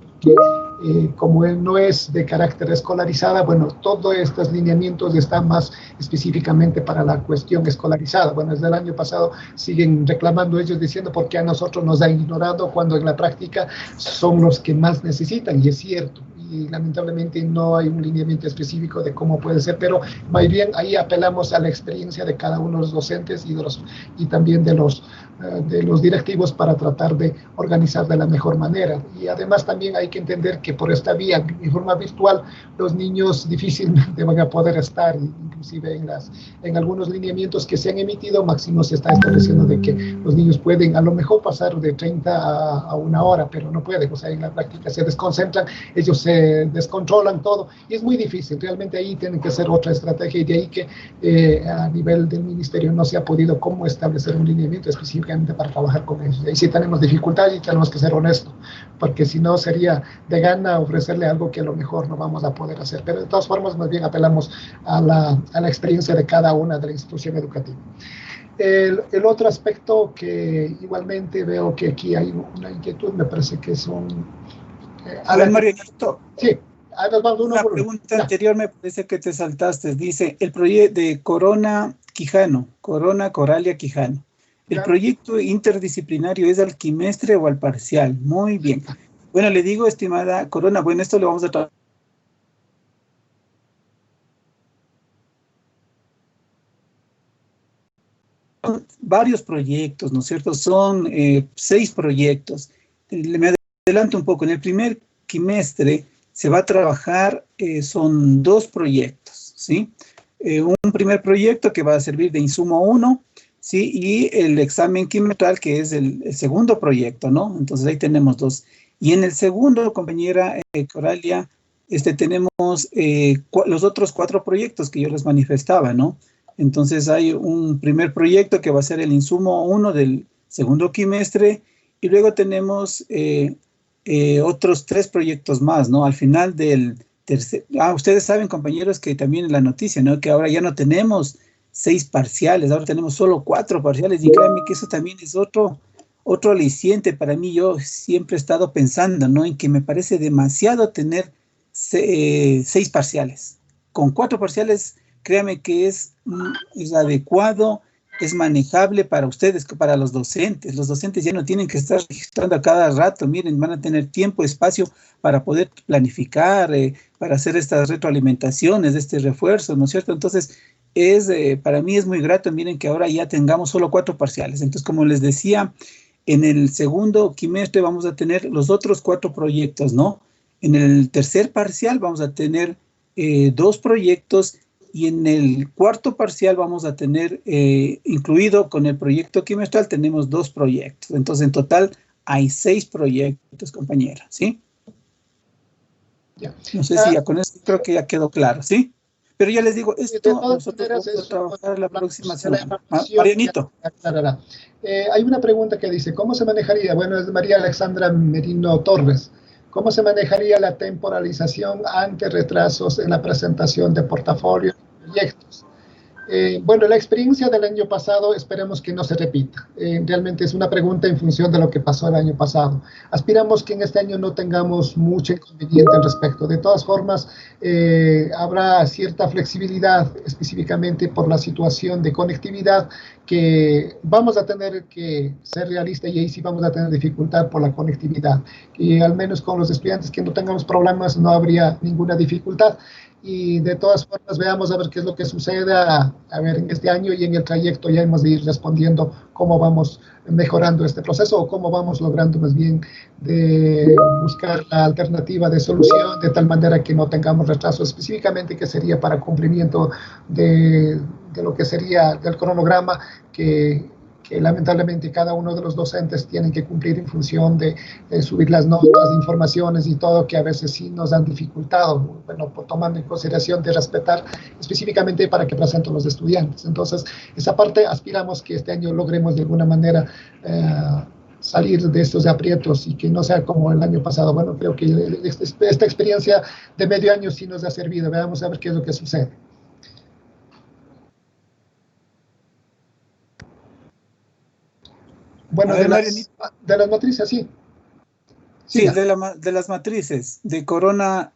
Como él no es de carácter escolarizada, bueno, todos estos lineamientos están más específicamente para la cuestión escolarizada. Bueno, desde el año pasado siguen reclamando ellos diciendo por qué a nosotros nos han ignorado cuando en la práctica son los que más necesitan, y es cierto. Y lamentablemente no hay un lineamiento específico de cómo puede ser, pero más bien ahí apelamos a la experiencia de cada uno de los docentes y también de los directivos para tratar de organizar de la mejor manera. Y además también hay que entender que por esta vía, en forma virtual, los niños difícilmente van a poder estar, inclusive en algunos lineamientos que se han emitido, máximo se está estableciendo de que los niños pueden a lo mejor pasar de 30 a 1 hora, pero no pueden, o sea, en la práctica se desconcentran, ellos se descontrolan todo, y es muy difícil. Realmente ahí tienen que ser otra estrategia, y de ahí que a nivel del ministerio no se ha podido cómo establecer un lineamiento específicamente para trabajar con ellos. Y ahí sí tenemos dificultades y tenemos que ser honestos, porque si no sería de gana ofrecerle algo que a lo mejor no vamos a poder hacer. Pero de todas formas, más bien apelamos a la experiencia de cada una de la institución educativa. El otro aspecto que igualmente veo que aquí hay una inquietud, me parece que son... A ver, Marianito. Sí. Una pregunta anterior me parece que te saltaste. Dice, el proyecto de Corona Coralia Quijano. ¿El proyecto interdisciplinario es al quimestre o al parcial? Muy bien. Bueno, le digo, estimada Corona, bueno, esto lo vamos a tratar. varios proyectos, ¿no es cierto? Son 6 proyectos. Me adelanto un poco. En el primer quimestre se va a trabajar, son 2 proyectos, ¿sí? Un primer proyecto que va a servir de insumo 1, ¿sí? Y el examen quimestral, que es el segundo proyecto, ¿no? Entonces ahí tenemos 2. Y en el segundo, compañera Coralia, tenemos los otros 4 proyectos que yo les manifestaba, ¿no? Entonces hay un primer proyecto que va a ser el insumo 1 del segundo quimestre, y luego tenemos otros 3 proyectos más, ¿no? Al final del tercer... ustedes saben, compañeros, que también en la noticia, ¿no? Que ahora ya no tenemos 6 parciales, ahora tenemos solo 4 parciales, y créanme que eso también es otro aliciente para mí. Yo siempre he estado pensando, ¿no? En que me parece demasiado tener 6 parciales. Con 4 parciales, créanme que es adecuado, es manejable para ustedes, para los docentes. Los docentes ya no tienen que estar registrando a cada rato. Miren, van a tener tiempo, espacio para poder planificar, para hacer estas retroalimentaciones, este refuerzo, ¿no es cierto? Entonces, para mí es muy grato. Miren que ahora ya tengamos solo 4 parciales. Entonces, como les decía, en el segundo quimestre vamos a tener los otros 4 proyectos, ¿no? En el tercer parcial vamos a tener 2 proyectos, y en el cuarto parcial vamos a tener, incluido con el proyecto quimestral, tenemos 2 proyectos. Entonces, en total hay 6 proyectos, compañera, ¿sí? Ya. No sé si ya con eso creo que ya quedó claro, ¿sí? Pero ya les digo, esto nosotros vamos a trabajar la próxima semana. Marianito. Hay una pregunta que dice, ¿cómo se manejaría? Bueno, es de María Alexandra Merino Torres. ¿Cómo se manejaría la temporalización ante retrasos en la presentación de portafolios y proyectos? Bueno, la experiencia del año pasado esperemos que no se repita. Realmente es una pregunta en función de lo que pasó el año pasado. Aspiramos que en este año no tengamos mucho inconveniente al respecto. De todas formas, habrá cierta flexibilidad, específicamente por la situación de conectividad, que vamos a tener que ser realistas, y ahí sí vamos a tener dificultad por la conectividad. Y al menos con los estudiantes que no tengamos problemas no habría ninguna dificultad. Y de todas formas veamos a ver qué es lo que sucede a ver en este año, y en el trayecto ya hemos de ir respondiendo cómo vamos mejorando este proceso, o cómo vamos logrando más bien de buscar la alternativa de solución de tal manera que no tengamos retraso, específicamente que sería para cumplimiento de lo que sería del cronograma que lamentablemente cada uno de los docentes tienen que cumplir en función de subir las notas, informaciones y todo, que a veces sí nos han dificultado, bueno, por tomando en consideración de respetar específicamente para que presenten los estudiantes. Entonces, esa parte aspiramos que este año logremos de alguna manera salir de estos aprietos, y que no sea como el año pasado. Bueno, creo que esta experiencia de medio año sí nos ha servido. Veamos a ver qué es lo que sucede. Bueno, de las matrices, sí. Sí, de las matrices, de Corona,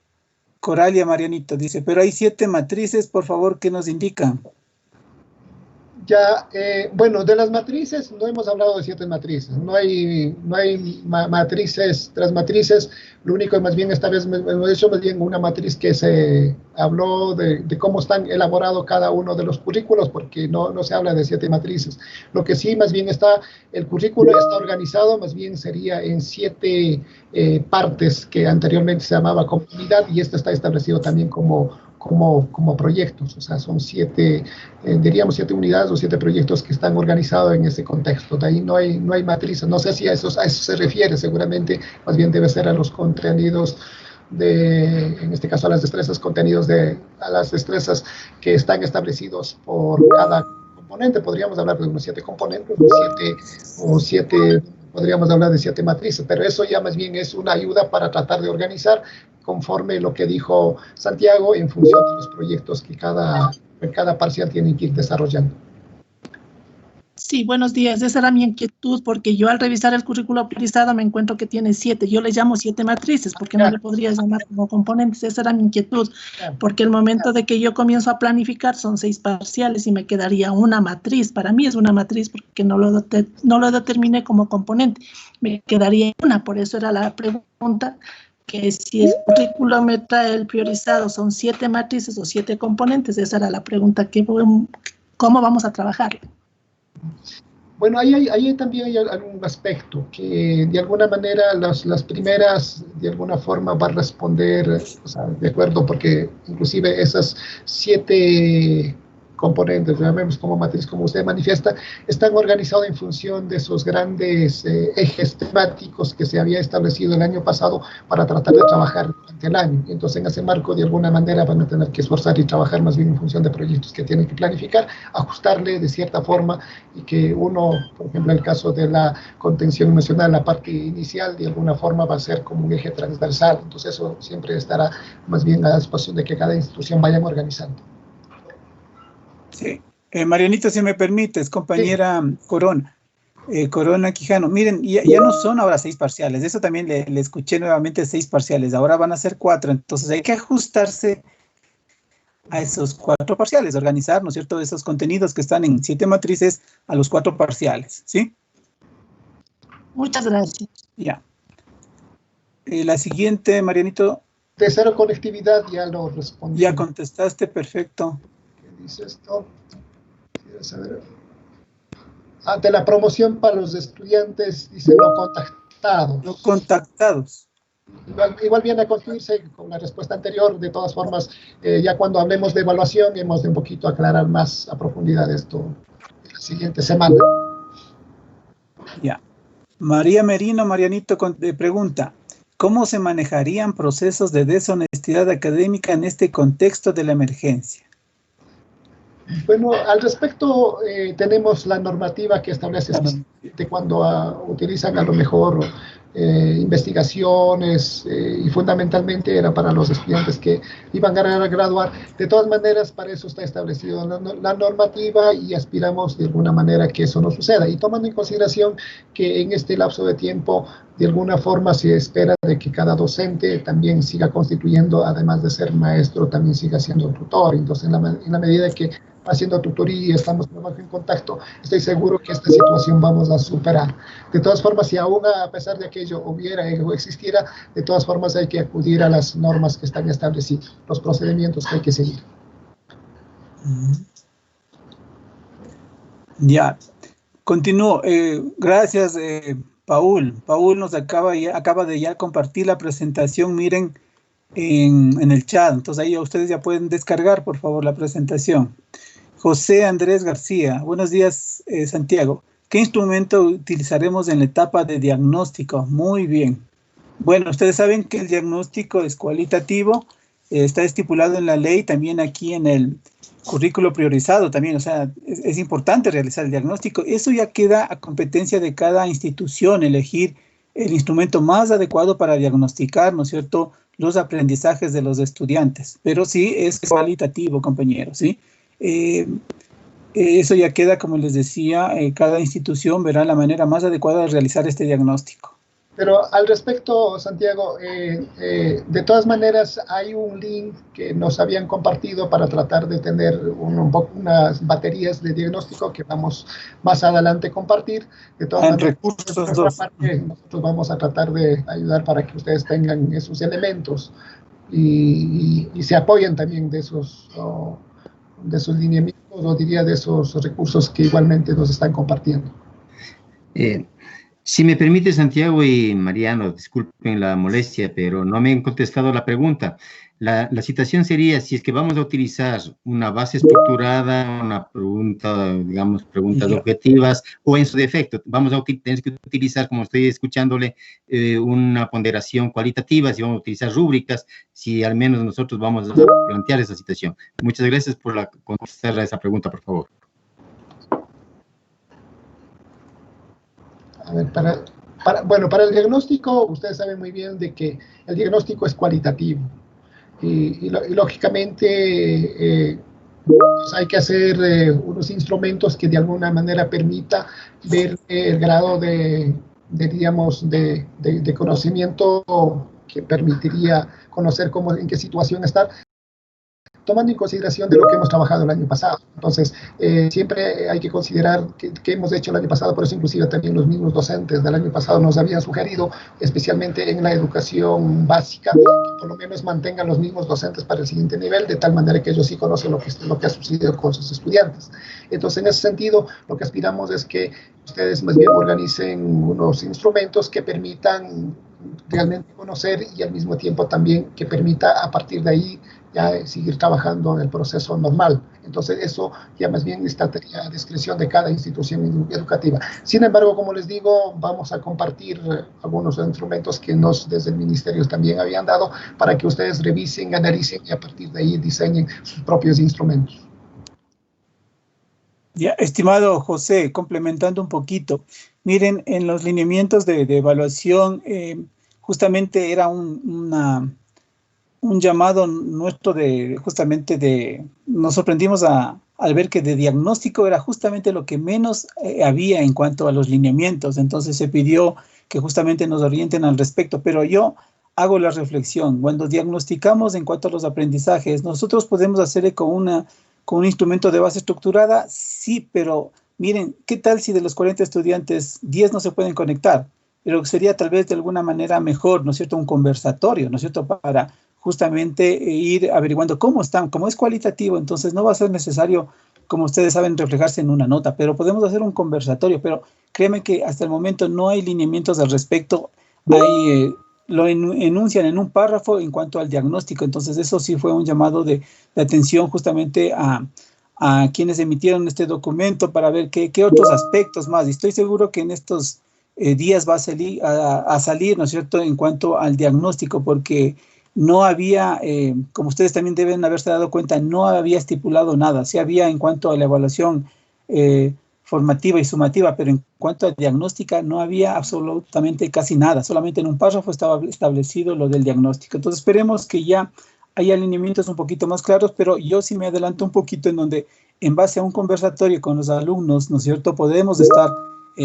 Coralia Marianito, dice, pero hay 7 matrices, por favor, ¿qué nos indican? Ya, bueno, de las matrices, no hemos hablado de 7 matrices, no hay matrices tras matrices. Lo único, más bien esta vez hemos hecho más bien una matriz que se habló de cómo están elaborados cada uno de los currículos, porque no se habla de 7 matrices. Lo que sí, más bien el currículo está organizado, más bien sería en 7 partes que anteriormente se llamaba comunidad, y esto está establecido también como proyectos. O sea, son 7, diríamos 7 unidades o 7 proyectos que están organizados en ese contexto. De ahí no hay matrices. No sé si a eso se refiere, seguramente más bien debe ser a los contenidos en este caso a las destrezas, a las destrezas que están establecidos por cada componente. Podríamos hablar de unos 7 componentes, o 7, podríamos hablar de 7 matrices, pero eso ya más bien es una ayuda para tratar de organizar conforme lo que dijo Santiago, en función de los proyectos que cada parcial tiene que ir desarrollando. Sí, buenos días. Esa era mi inquietud, porque yo al revisar el currículo priorizado me encuentro que tiene 7. Yo le llamo 7 matrices, porque no le podría llamar como componentes. Esa era mi inquietud, porque el momento de que yo comienzo a planificar son 6 parciales y me quedaría una matriz. Para mí es una matriz porque no lo determiné como componente. Me quedaría una, por eso era la pregunta, que si el currículo me trae el priorizado son 7 matrices o 7 componentes. Esa era la pregunta, ¿cómo vamos a trabajar? Bueno, ahí también hay algún aspecto que de alguna manera las primeras de alguna forma va a responder, o sea, de acuerdo, porque inclusive esas 7 componentes, llamemos como matriz, como usted manifiesta, están organizados en función de esos grandes ejes temáticos que se había establecido el año pasado para tratar de trabajar durante el año. Entonces, en ese marco, de alguna manera, van a tener que esforzar y trabajar más bien en función de proyectos que tienen que planificar, ajustarle de cierta forma y que uno, por ejemplo, en el caso de la contención emocional, la parte inicial, de alguna forma va a ser como un eje transversal. Entonces, eso siempre estará más bien a disposición de que cada institución vayan organizando. Sí. Marianito, si me permites, compañera Corona. Corona Quijano, miren, ya no son ahora 6 parciales, eso también le escuché nuevamente 6 parciales, ahora van a ser 4, entonces hay que ajustarse a esos 4 parciales, organizar, ¿no es cierto?, esos contenidos que están en 7 matrices a los 4 parciales, ¿sí? Muchas gracias. Ya. La siguiente, Marianito. De cero conectividad ya lo respondí. Ya contestaste, perfecto. ¿Qué dice esto? De la promoción para los estudiantes, dice no contactados. No contactados. Igual viene a construirse con la respuesta anterior. De todas formas, ya cuando hablemos de evaluación, hemos de un poquito aclarar más a profundidad esto la siguiente semana. Ya. María Merino, Marianito, pregunta, ¿cómo se manejarían procesos de deshonestidad académica en este contexto de la emergencia? Bueno, al respecto tenemos la normativa que establece específicamente cuando utilizan a lo mejor investigaciones y fundamentalmente era para los estudiantes que iban a graduar. De todas maneras, para eso está establecido la normativa y aspiramos de alguna manera que eso no suceda. Y tomando en consideración que en este lapso de tiempo, de alguna forma se espera de que cada docente también siga constituyendo, además de ser maestro, también siga siendo tutor. Entonces, en la medida que haciendo tutoría y estamos en contacto, estoy seguro que esta situación vamos a superar. De todas formas, si aún a pesar de aquello hubiera o existiera, de todas formas hay que acudir a las normas que están establecidas, los procedimientos que hay que seguir. Ya, continúo. Gracias, Paul. Paul nos acaba de ya compartir la presentación, miren, en el chat. Entonces ahí ustedes ya pueden descargar, por favor, la presentación. José Andrés García, buenos días, Santiago. ¿Qué instrumento utilizaremos en la etapa de diagnóstico? Muy bien. Bueno, ustedes saben que el diagnóstico es cualitativo, está estipulado en la ley, también aquí en el currículo priorizado también, o sea, es importante realizar el diagnóstico. Eso ya queda a competencia de cada institución, elegir el instrumento más adecuado para diagnosticar, ¿no es cierto?, los aprendizajes de los estudiantes. Pero sí es cualitativo, compañeros, ¿sí? Eso ya queda, como les decía, cada institución verá la manera más adecuada de realizar este diagnóstico. Pero al respecto, Santiago, de todas maneras hay un link que nos habían compartido para tratar de tener unas baterías de diagnóstico que vamos más adelante a compartir. De todas maneras, recursos por nuestra parte, nosotros vamos a tratar de ayudar para que ustedes tengan esos elementos y se apoyen también de esos lineamientos, o diría de esos recursos que igualmente nos están compartiendo. Si me permite, Santiago y Mariano, disculpen la molestia, pero no me han contestado la pregunta. La situación sería, si es que vamos a utilizar una base estructurada, una pregunta, digamos, preguntas objetivas, o en su defecto, vamos a tener que utilizar, como estoy escuchándole, una ponderación cualitativa, si vamos a utilizar rúbricas, si al menos nosotros vamos a plantear esa situación. Muchas gracias por contestar a esa pregunta, por favor. A ver, para el diagnóstico, ustedes saben muy bien de que el diagnóstico es cualitativo y lógicamente pues hay que hacer unos instrumentos que de alguna manera permita ver el grado de conocimiento que permitiría conocer en qué situación estar. tomando en consideración de lo que hemos trabajado el año pasado. Entonces, siempre hay que considerar que hemos hecho el año pasado, por eso inclusive también los mismos docentes del año pasado nos habían sugerido, especialmente en la educación básica, que por lo menos mantengan los mismos docentes para el siguiente nivel, de tal manera que ellos sí conocen lo que ha sucedido con sus estudiantes. Entonces, en ese sentido, lo que aspiramos es que ustedes más bien organicen unos instrumentos que permitan realmente conocer y al mismo tiempo también que permita a partir de ahí ya seguir trabajando en el proceso normal. Entonces eso ya más bien está a discreción de cada institución educativa. Sin embargo, como les digo, vamos a compartir algunos instrumentos que nos desde el ministerio también habían dado para que ustedes revisen, analicen y a partir de ahí diseñen sus propios instrumentos. Ya, estimado José, complementando un poquito, miren, en los lineamientos de evaluación, justamente era un llamado nuestro nos sorprendimos al ver que de diagnóstico era justamente lo que menos había en cuanto a los lineamientos, entonces se pidió que justamente nos orienten al respecto, pero yo hago la reflexión, cuando diagnosticamos en cuanto a los aprendizajes, nosotros podemos hacerle con un instrumento de base estructurada, sí, pero miren, ¿qué tal si de los 40 estudiantes 10 no se pueden conectar? Pero sería tal vez de alguna manera mejor, ¿no es cierto?, un conversatorio, ¿no es cierto?, para justamente ir averiguando cómo están, como es cualitativo, entonces no va a ser necesario, como ustedes saben, reflejarse en una nota, pero podemos hacer un conversatorio, pero créeme que hasta el momento no hay lineamientos al respecto, lo enuncian en un párrafo en cuanto al diagnóstico, entonces eso sí fue un llamado de atención justamente a quienes emitieron este documento para ver qué otros aspectos más, y estoy seguro que en estos días va a salir, ¿no es cierto?, en cuanto al diagnóstico, porque no había, como ustedes también deben haberse dado cuenta, no había estipulado nada, sí había en cuanto a la evaluación formativa y sumativa, pero en cuanto a diagnóstica no había absolutamente casi nada, solamente en un párrafo estaba establecido lo del diagnóstico. Entonces esperemos que ya haya alineamientos un poquito más claros, pero yo sí me adelanto un poquito en donde en base a un conversatorio con los alumnos, ¿no es cierto?, podemos estar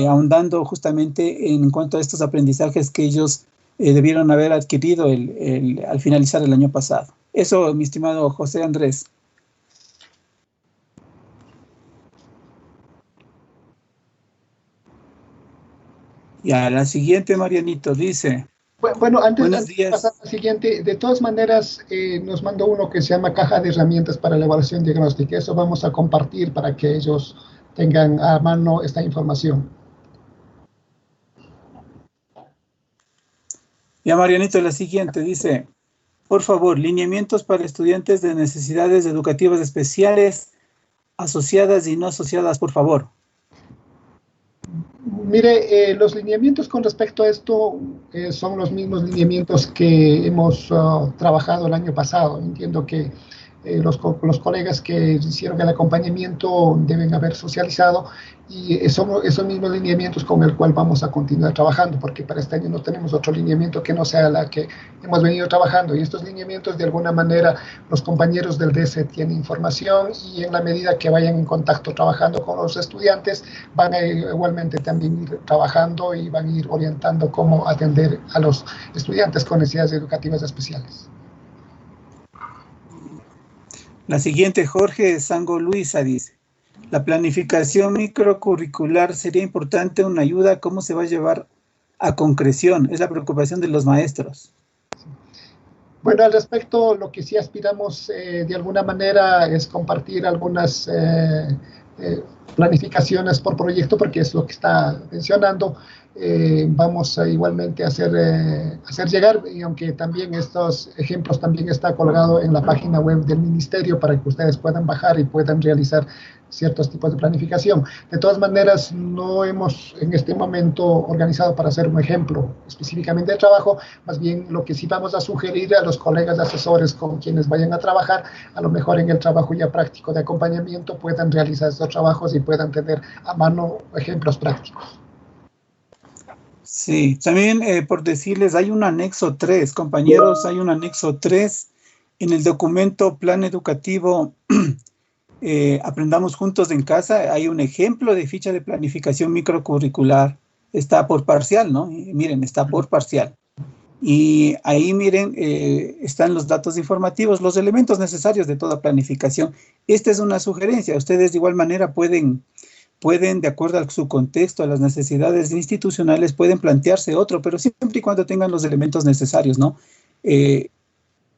ahondando justamente en cuanto a estos aprendizajes que ellos debieron haber adquirido al finalizar el año pasado. Eso, mi estimado José Andrés. Y a la siguiente, Marianito, dice... Bueno, antes buenos de días. pasar a la siguiente, de todas maneras, nos mandó uno que se llama Caja de Herramientas para la Evaluación Diagnóstica. Eso vamos a compartir para que ellos tengan a mano esta información. Ya, Marianito, la siguiente dice, por favor, lineamientos para estudiantes de necesidades educativas especiales, asociadas y no asociadas, por favor. Mire, los lineamientos con respecto a esto son los mismos lineamientos que hemos trabajado el año pasado. Entiendo que los colegas que hicieron el acompañamiento deben haber socializado y son esos mismos lineamientos con el cual vamos a continuar trabajando, porque para este año no tenemos otro lineamiento que no sea la que hemos venido trabajando, y estos lineamientos de alguna manera los compañeros del DS tienen información y en la medida que vayan en contacto trabajando con los estudiantes van a igualmente también ir trabajando y van a ir orientando cómo atender a los estudiantes con necesidades educativas especiales. La siguiente, Jorge Sango Luisa, dice, la planificación microcurricular sería importante, una ayuda, ¿cómo se va a llevar a concreción? Es la preocupación de los maestros. Bueno, al respecto, lo que sí aspiramos de alguna manera es compartir algunas planificaciones por proyecto, porque es lo que está mencionando. Vamos a igualmente hacer llegar, y aunque también estos ejemplos también está colgado en la página web del ministerio para que ustedes puedan bajar y puedan realizar ciertos tipos de planificación. De todas maneras, no hemos en este momento organizado para hacer un ejemplo específicamente de trabajo, más bien lo que sí vamos a sugerir a los colegas asesores con quienes vayan a trabajar, a lo mejor en el trabajo ya práctico de acompañamiento puedan realizar estos trabajos y puedan tener a mano ejemplos prácticos. Sí, también por decirles, hay un anexo 3, compañeros, hay un anexo 3 en el documento Plan Educativo Aprendamos Juntos en Casa, hay un ejemplo de ficha de planificación microcurricular, está por parcial, ¿no? Y miren, está por parcial. Y ahí miren, están los datos informativos, los elementos necesarios de toda planificación. Esta es una sugerencia. Ustedes de igual manera pueden, de acuerdo a su contexto, a las necesidades institucionales, pueden plantearse otro, pero siempre y cuando tengan los elementos necesarios, ¿no?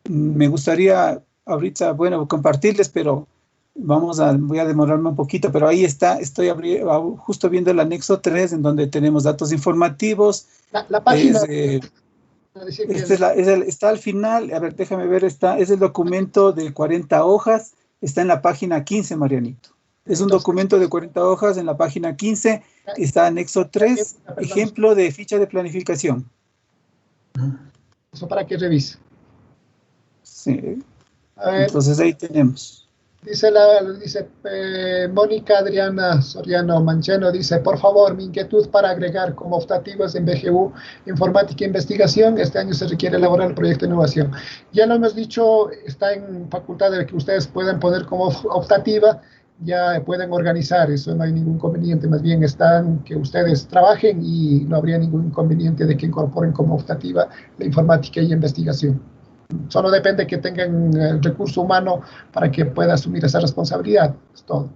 Me gustaría ahorita, bueno, compartirles, pero voy a demorarme un poquito, pero ahí está, estoy justo viendo el anexo 3, en donde tenemos datos informativos. La página... está al final, a ver, déjame ver, es el documento de 40 hojas, está en la página 15, Marianito. Es un documento de 40 hojas, en la página 15, está anexo 3, ejemplo de ficha de planificación. Eso para que revise. Sí, entonces ahí tenemos. Dice Mónica Adriana Soriano Mancheno, dice, por favor, mi inquietud para agregar como optativas en BGU Informática e Investigación, este año se requiere elaborar el proyecto de innovación. Ya lo hemos dicho, está en facultad de que ustedes puedan poner como optativa, ya pueden organizar, eso no hay ningún inconveniente, más bien están que ustedes trabajen y no habría ningún inconveniente de que incorporen como optativa la informática y investigación. Solo depende que tengan el recurso humano para que pueda asumir esa responsabilidad. Es todo.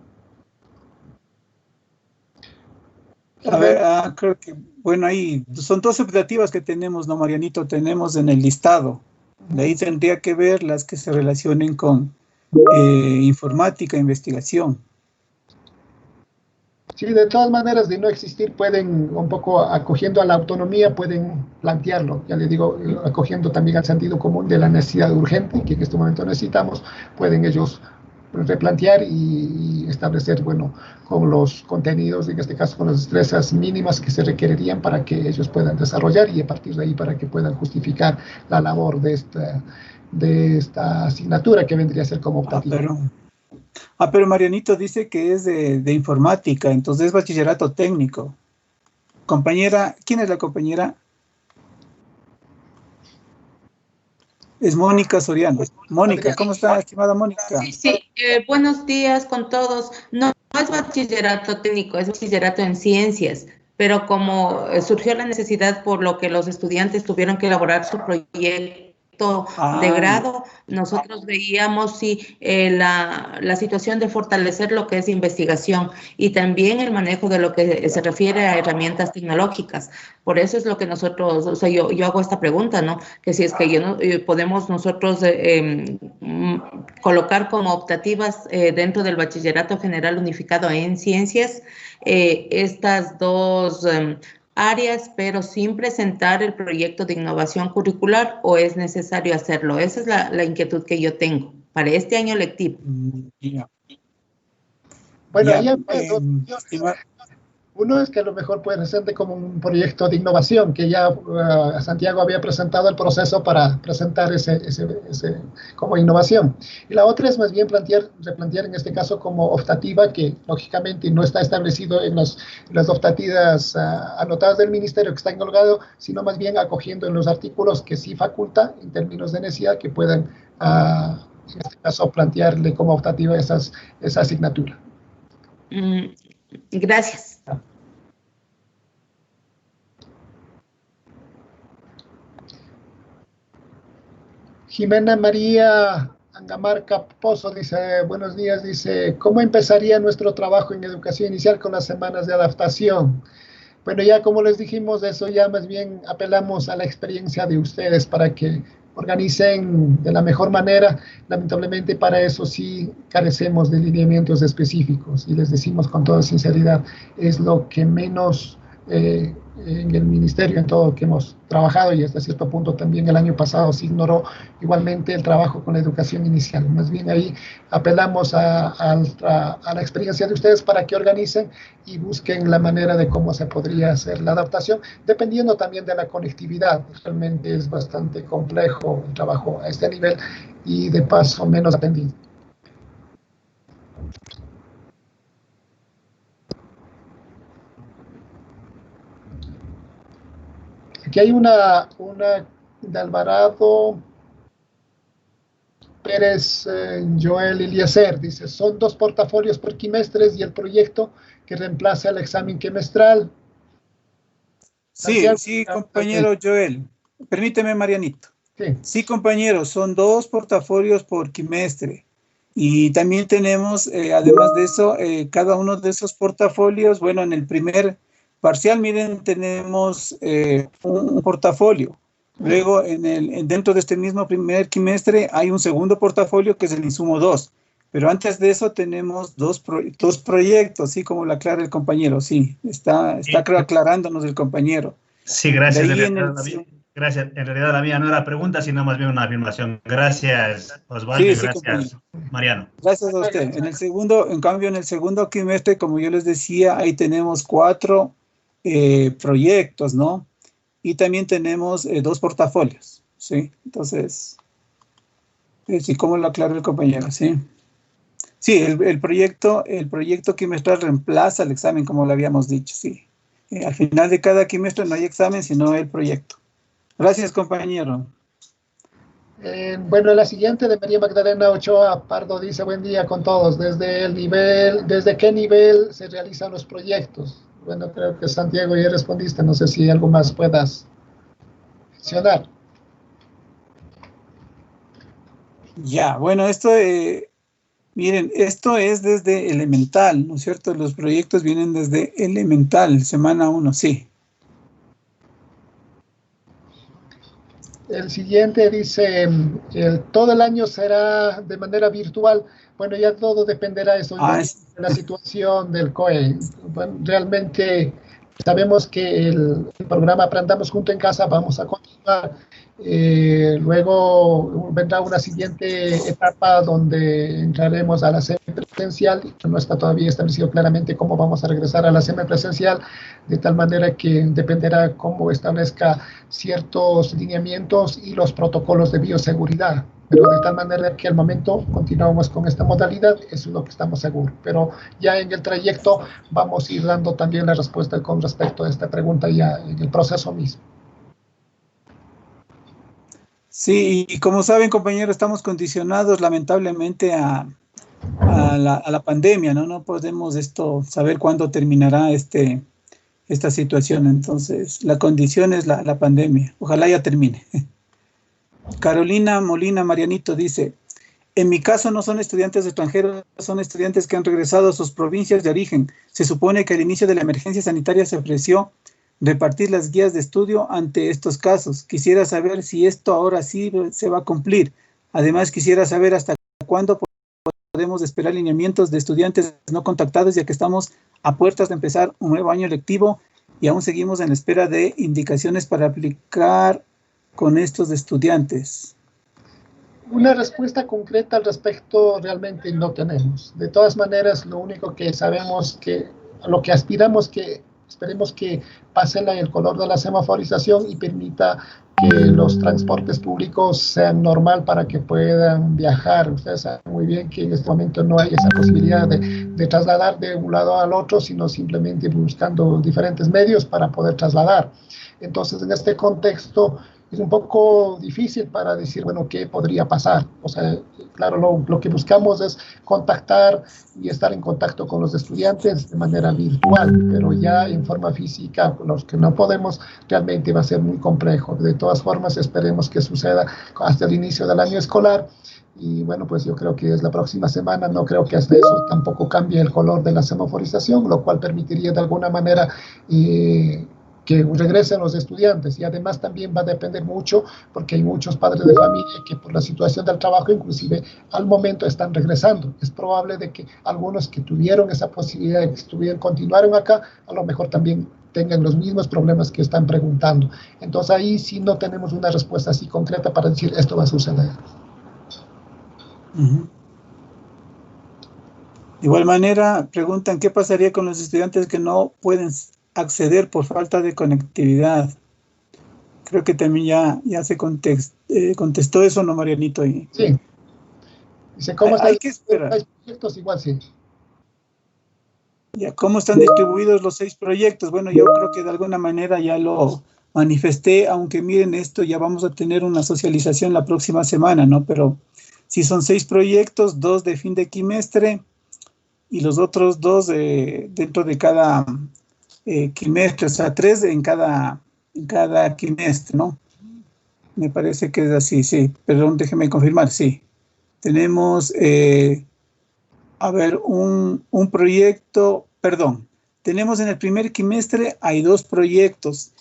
A ver, creo que, bueno, ahí son dos optativas que tenemos, ¿no, Marianito? Tenemos en el listado. De ahí tendría que ver las que se relacionen con informática e investigación. Sí, de todas maneras, de no existir, pueden, un poco acogiendo a la autonomía, pueden plantearlo. Ya les digo, acogiendo también al sentido común de la necesidad urgente, que en este momento necesitamos, pueden ellos replantear y establecer, bueno, con los contenidos, en este caso con las destrezas mínimas que se requerirían para que ellos puedan desarrollar y a partir de ahí para que puedan justificar la labor de esta asignatura que vendría a ser como optativa. Pero Marianito dice que es de informática, entonces es bachillerato técnico. Compañera, ¿quién es la compañera? Es Mónica Soriano. Mónica, ¿cómo está, estimada Mónica? Sí, buenos días con todos. No es bachillerato técnico, es bachillerato en ciencias, pero como surgió la necesidad por lo que los estudiantes tuvieron que elaborar su proyecto de grado, nosotros veíamos la situación de fortalecer lo que es investigación y también el manejo de lo que se refiere a herramientas tecnológicas. Por eso es lo que nosotros, o sea, yo hago esta pregunta, ¿no? Que si es que podemos nosotros colocar como optativas dentro del Bachillerato General Unificado en Ciencias estas dos áreas, pero sin presentar el proyecto de innovación curricular, o es necesario hacerlo. Esa es la inquietud que yo tengo para este año lectivo. Bueno, uno es que a lo mejor puede ser como un proyecto de innovación, que ya Santiago había presentado el proceso para presentar ese como innovación. Y la otra es más bien replantear en este caso como optativa, que lógicamente no está establecido en las optativas anotadas del ministerio que está engolgado, sino más bien acogiendo en los artículos que sí faculta en términos de necesidad que puedan, en este caso, plantearle como optativa esa asignatura. Gracias. Jimena María Angamarca Pozo dice, buenos días, dice, ¿cómo empezaría nuestro trabajo en educación inicial con las semanas de adaptación? Bueno, ya como les dijimos, eso ya más bien apelamos a la experiencia de ustedes para que organicen de la mejor manera. Lamentablemente para eso sí carecemos de lineamientos específicos y les decimos con toda sinceridad, es lo que menos en el ministerio, en todo lo que hemos trabajado, y hasta cierto punto también el año pasado se ignoró igualmente el trabajo con la educación inicial. Más bien ahí apelamos a la experiencia de ustedes para que organicen y busquen la manera de cómo se podría hacer la adaptación, dependiendo también de la conectividad. Realmente es bastante complejo el trabajo a este nivel y de paso menos atendido. Aquí hay una de Alvarado Pérez Joel Eliezer, dice, son 2 portafolios por quimestres y el proyecto que reemplaza el examen quimestral. Sí, sí, compañero Joel. permíteme, Marianito. Sí. Sí, compañeros, son 2 portafolios por quimestre. Y también tenemos, además de eso, cada uno de esos portafolios, bueno, en el primer parcial, miren, tenemos un portafolio. Luego, dentro de este mismo primer quimestre, hay un segundo portafolio que es el insumo 2. Pero antes de eso tenemos dos proyectos, sí, como lo aclara el compañero, sí, está creo aclarándonos el compañero. Sí, gracias. De ahí Gracias. En realidad la mía no era pregunta, sino más bien una afirmación. Gracias, Osvaldo, sí, y sí, gracias, Mariano. Gracias a usted. En cambio, en el segundo quimestre, como yo les decía, ahí tenemos 4 proyectos, ¿no? Y también tenemos 2 portafolios, ¿sí? Entonces, sí, como lo aclaró el compañero, sí. Sí, el proyecto quimestral reemplaza el examen, como lo habíamos dicho, sí. Al final de cada quimestre no hay examen, sino el proyecto. Gracias, compañero. Bueno, la siguiente de María Magdalena Ochoa Pardo dice, buen día con todos. ¿Desde qué nivel se realizan los proyectos? Bueno, creo que Santiago ya respondiste, no sé si algo más puedas mencionar. Ya, bueno, miren, esto es desde elemental, ¿no es cierto? Los proyectos vienen desde elemental, semana 1, sí. El siguiente dice, todo el año será de manera virtual. Bueno, ya todo dependerá eso de la situación del COE. Bueno, realmente sabemos que el programa Aprendamos Junto en Casa vamos a continuar. Luego vendrá una siguiente etapa donde entraremos a la semipresencial. No está todavía establecido claramente cómo vamos a regresar a la semipresencial, de tal manera que dependerá cómo establezca ciertos lineamientos y los protocolos de bioseguridad. Pero de tal manera que al momento continuamos con esta modalidad, eso es lo que estamos seguros. Pero ya en el trayecto vamos a ir dando también la respuesta con respecto a esta pregunta ya en el proceso mismo. Sí, y como saben, compañeros, estamos condicionados lamentablemente a la pandemia, ¿no? No podemos saber cuándo terminará esta situación. Entonces, la condición es la pandemia. Ojalá ya termine. Carolina Molina Marianito dice, en mi caso no son estudiantes extranjeros, son estudiantes que han regresado a sus provincias de origen. Se supone que al inicio de la emergencia sanitaria se ofreció repartir las guías de estudio ante estos casos. Quisiera saber si esto ahora sí se va a cumplir. Además, quisiera saber hasta cuándo podemos esperar lineamientos de estudiantes no contactados, ya que estamos a puertas de empezar un nuevo año lectivo y aún seguimos en la espera de indicaciones para aplicar con estos estudiantes. Una respuesta concreta al respecto realmente no tenemos. De todas maneras, lo único que sabemos a lo que aspiramos esperemos que pase el color de la semaforización y permita que los transportes públicos sean normal para que puedan viajar. Ustedes saben muy bien que en este momento no hay esa posibilidad de trasladar de un lado al otro, sino simplemente buscando diferentes medios para poder trasladar. Entonces, en este contexto, es un poco difícil para decir, bueno, qué podría pasar. O sea, claro, lo que buscamos es contactar y estar en contacto con los estudiantes de manera virtual, pero ya en forma física, los que no podemos, realmente va a ser muy complejo. De todas formas, esperemos que suceda hasta el inicio del año escolar. Y bueno, pues yo creo que es la próxima semana, no creo que hasta eso tampoco cambie el color de la semaforización, lo cual permitiría de alguna manera que regresen los estudiantes. Y además también va a depender mucho, porque hay muchos padres de familia que por la situación del trabajo inclusive al momento están regresando. Es probable de que algunos que tuvieron esa posibilidad de que continuaron acá, a lo mejor también tengan los mismos problemas que están preguntando. Entonces ahí sí no tenemos una respuesta así concreta para decir esto va a suceder. De igual manera, preguntan qué pasaría con los estudiantes que no pueden acceder por falta de conectividad. Creo que también ya se contestó eso, ¿no, Marianito? Sí. Dice, ¿cómo hay que esperar. Hay proyectos igual, sí. Ya, ¿cómo están distribuidos los 6 proyectos? Bueno, yo creo que de alguna manera ya lo manifesté, aunque miren esto, ya vamos a tener una socialización la próxima semana, ¿no? Pero si son 6 proyectos, 2 de fin de quimestre y los otros 2 dentro de cada quimestre, o sea, 3 en cada quimestre, ¿no? Me parece que es así, sí. Perdón, déjeme confirmar, sí. Tenemos, a ver, un proyecto, perdón. Tenemos en el primer quimestre, hay 2 proyectos.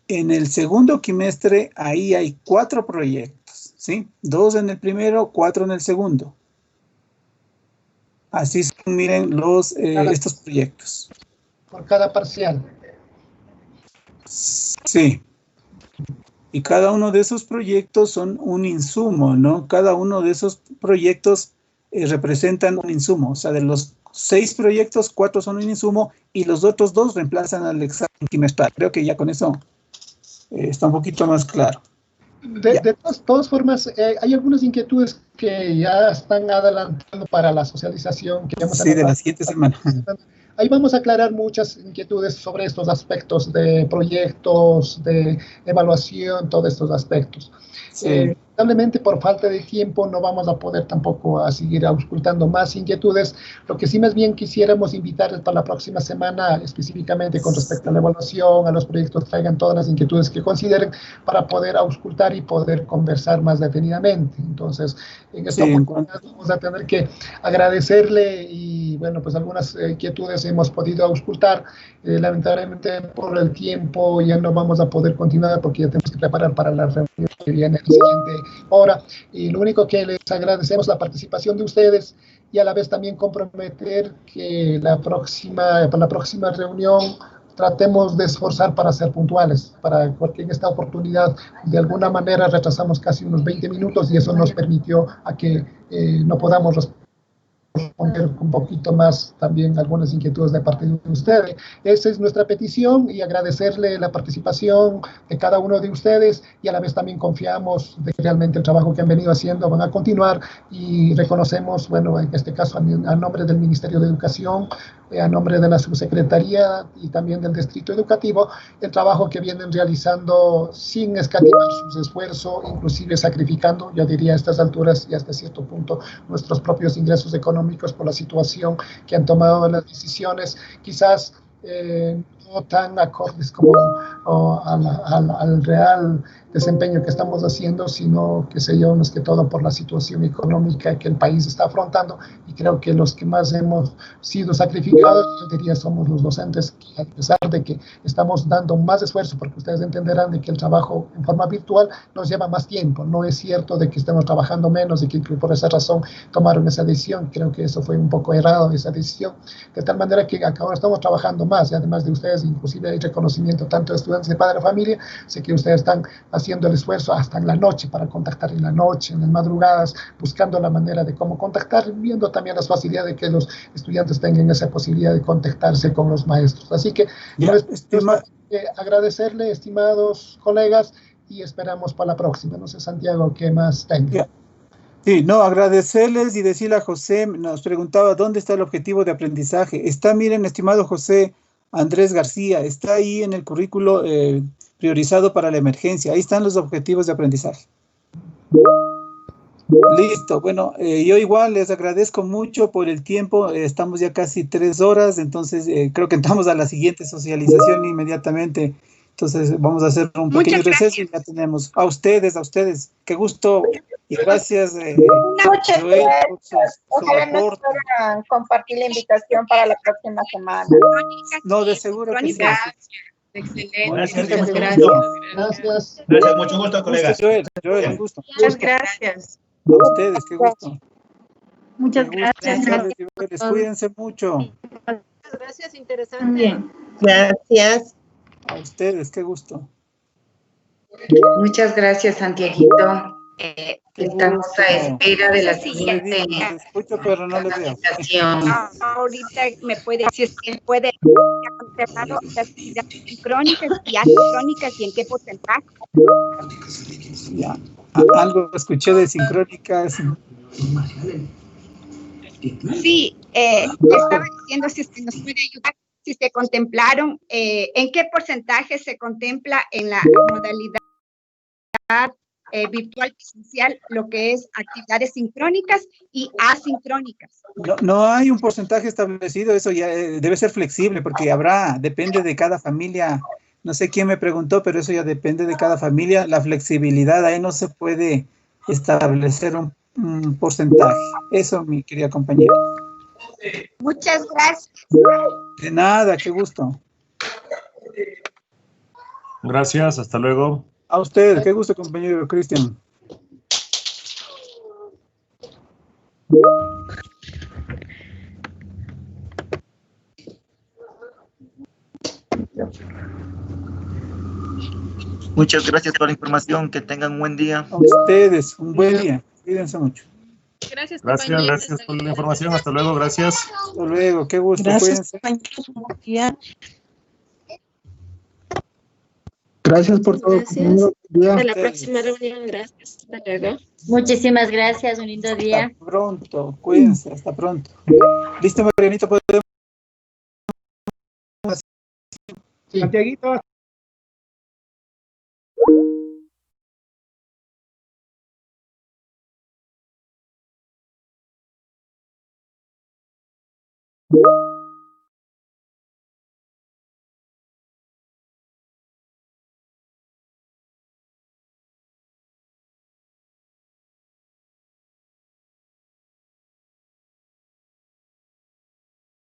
En el segundo quimestre, ahí hay 4 proyectos, ¿sí? 2 en el primero, 4 en el segundo. Así son, miren, estos proyectos. Por cada parcial. Sí. Y cada uno de esos proyectos son un insumo, ¿no? Cada uno de esos proyectos representan un insumo. O sea, de los 6 proyectos, 4 son un insumo y los otros 2 reemplazan al examen quimestral. Creo que ya con eso está un poquito más claro. De todas formas, hay algunas inquietudes que ya están adelantando para la socialización. Que vamos sí, de la siguiente semana. Ahí vamos a aclarar muchas inquietudes sobre estos aspectos de proyectos, de evaluación, todos estos aspectos. Sí. Lamentablemente, por falta de tiempo, no vamos a poder tampoco a seguir auscultando más inquietudes. Lo que sí más bien quisiéramos invitar para la próxima semana, específicamente con respecto a la evaluación, a los proyectos, traigan todas las inquietudes que consideren para poder auscultar y poder conversar más detenidamente. Entonces, en esta oportunidad vamos a tener que agradecerle y, bueno, pues algunas inquietudes hemos podido auscultar. Lamentablemente, por el tiempo ya no vamos a poder continuar porque ya tenemos que preparar para la reunión que viene el siguiente hora, y lo único que les agradecemos la participación de ustedes y a la vez también comprometer que para la próxima reunión tratemos de esforzar para ser puntuales, porque en esta oportunidad de alguna manera retrasamos casi unos 20 minutos y eso nos permitió a que no podamos responder un poquito más también algunas inquietudes de parte de ustedes. Esa es nuestra petición y agradecerle la participación de cada uno de ustedes y a la vez también confiamos de que realmente el trabajo que han venido haciendo van a continuar y reconocemos, bueno, en este caso a nombre del Ministerio de Educación, a nombre de la Subsecretaría y también del Distrito Educativo, el trabajo que vienen realizando sin escatimar sus esfuerzos, inclusive sacrificando, yo diría a estas alturas y hasta cierto punto, nuestros propios ingresos económicos por la situación que han tomado las decisiones, quizás no tan acordes como al real desempeño que estamos haciendo, sino que se yo, más que todo por la situación económica que el país está afrontando, y creo que los que más hemos sido sacrificados, yo diría, somos los docentes, que a pesar de que estamos dando más esfuerzo, porque ustedes entenderán de que el trabajo en forma virtual nos lleva más tiempo, no es cierto de que estemos trabajando menos y que por esa razón tomaron esa decisión. Creo que eso fue un poco errado, esa decisión, de tal manera que ahora estamos trabajando más, y además de ustedes, inclusive hay reconocimiento tanto de estudiantes de padre de familia, sé que ustedes están haciendo el esfuerzo hasta en la noche para contactar en la noche, en las madrugadas, buscando la manera de cómo contactar, viendo también las facilidades de que los estudiantes tengan esa posibilidad de contactarse con los maestros. Así que agradecerle, estimados colegas, y esperamos para la próxima. No sé, Santiago, ¿qué más tenga? Sí, no, agradecerles y decirle a José, nos preguntaba dónde está el objetivo de aprendizaje. Está, miren, estimado José Andrés García, está ahí en el currículo priorizado para la emergencia. Ahí están los objetivos de aprendizaje. Listo, bueno, yo igual les agradezco mucho por el tiempo. Estamos ya casi 3 horas, entonces creo que entramos a la siguiente socialización inmediatamente. Entonces vamos a hacer un pequeño receso y ya tenemos. A ustedes, qué gusto y gracias. Joel, por su aporte. Compartir la invitación para la próxima semana. No, de seguro que sí. Excelente. Gracias. Gracias. Gracias, mucho gusto, colegas. Joel, un gusto. Muchas gracias. A ustedes, qué gusto. Muchas Qué gusto. gracias. Cuídense mucho. Gracias, interesante. Gracias. A ustedes, qué gusto. Muchas gracias, Santiaguito. Estamos a espera de la siguiente Escucho, pero no les veo. presentación. Ahorita me puede decir si puede conservarlo las sincrónicas y asincrónicas y en qué porcentaje. Ya. Algo escuché de sincrónicas. Sí, estaba diciendo si usted nos puede ayudar, si se contemplaron, en qué porcentaje se contempla en la modalidad virtual presencial lo que es actividades sincrónicas y asincrónicas. No hay un porcentaje establecido, eso ya debe ser flexible porque depende de cada familia. no sé quién me preguntó, pero eso ya depende de cada familia. La flexibilidad, ahí no se puede establecer un porcentaje. Eso, mi querida compañera. Muchas gracias. De nada, qué gusto. Gracias, hasta luego. A usted, qué gusto, compañero Cristian. Muchas gracias por la información. Que tengan un buen día. A ustedes, un buen día. Cuídense mucho. Gracias, Gracias, compañeros. gracias por la información. Hasta luego, gracias. Hasta luego, qué gusto. Gracias, Cuídense. compañeros. Gracias por todo. Gracias. Día. Hasta la próxima reunión. Gracias. Hasta luego. Muchísimas gracias, un lindo día. Hasta pronto, cuídense, hasta pronto. Listo, Marianito, podemos. Santiaguito. Thank you.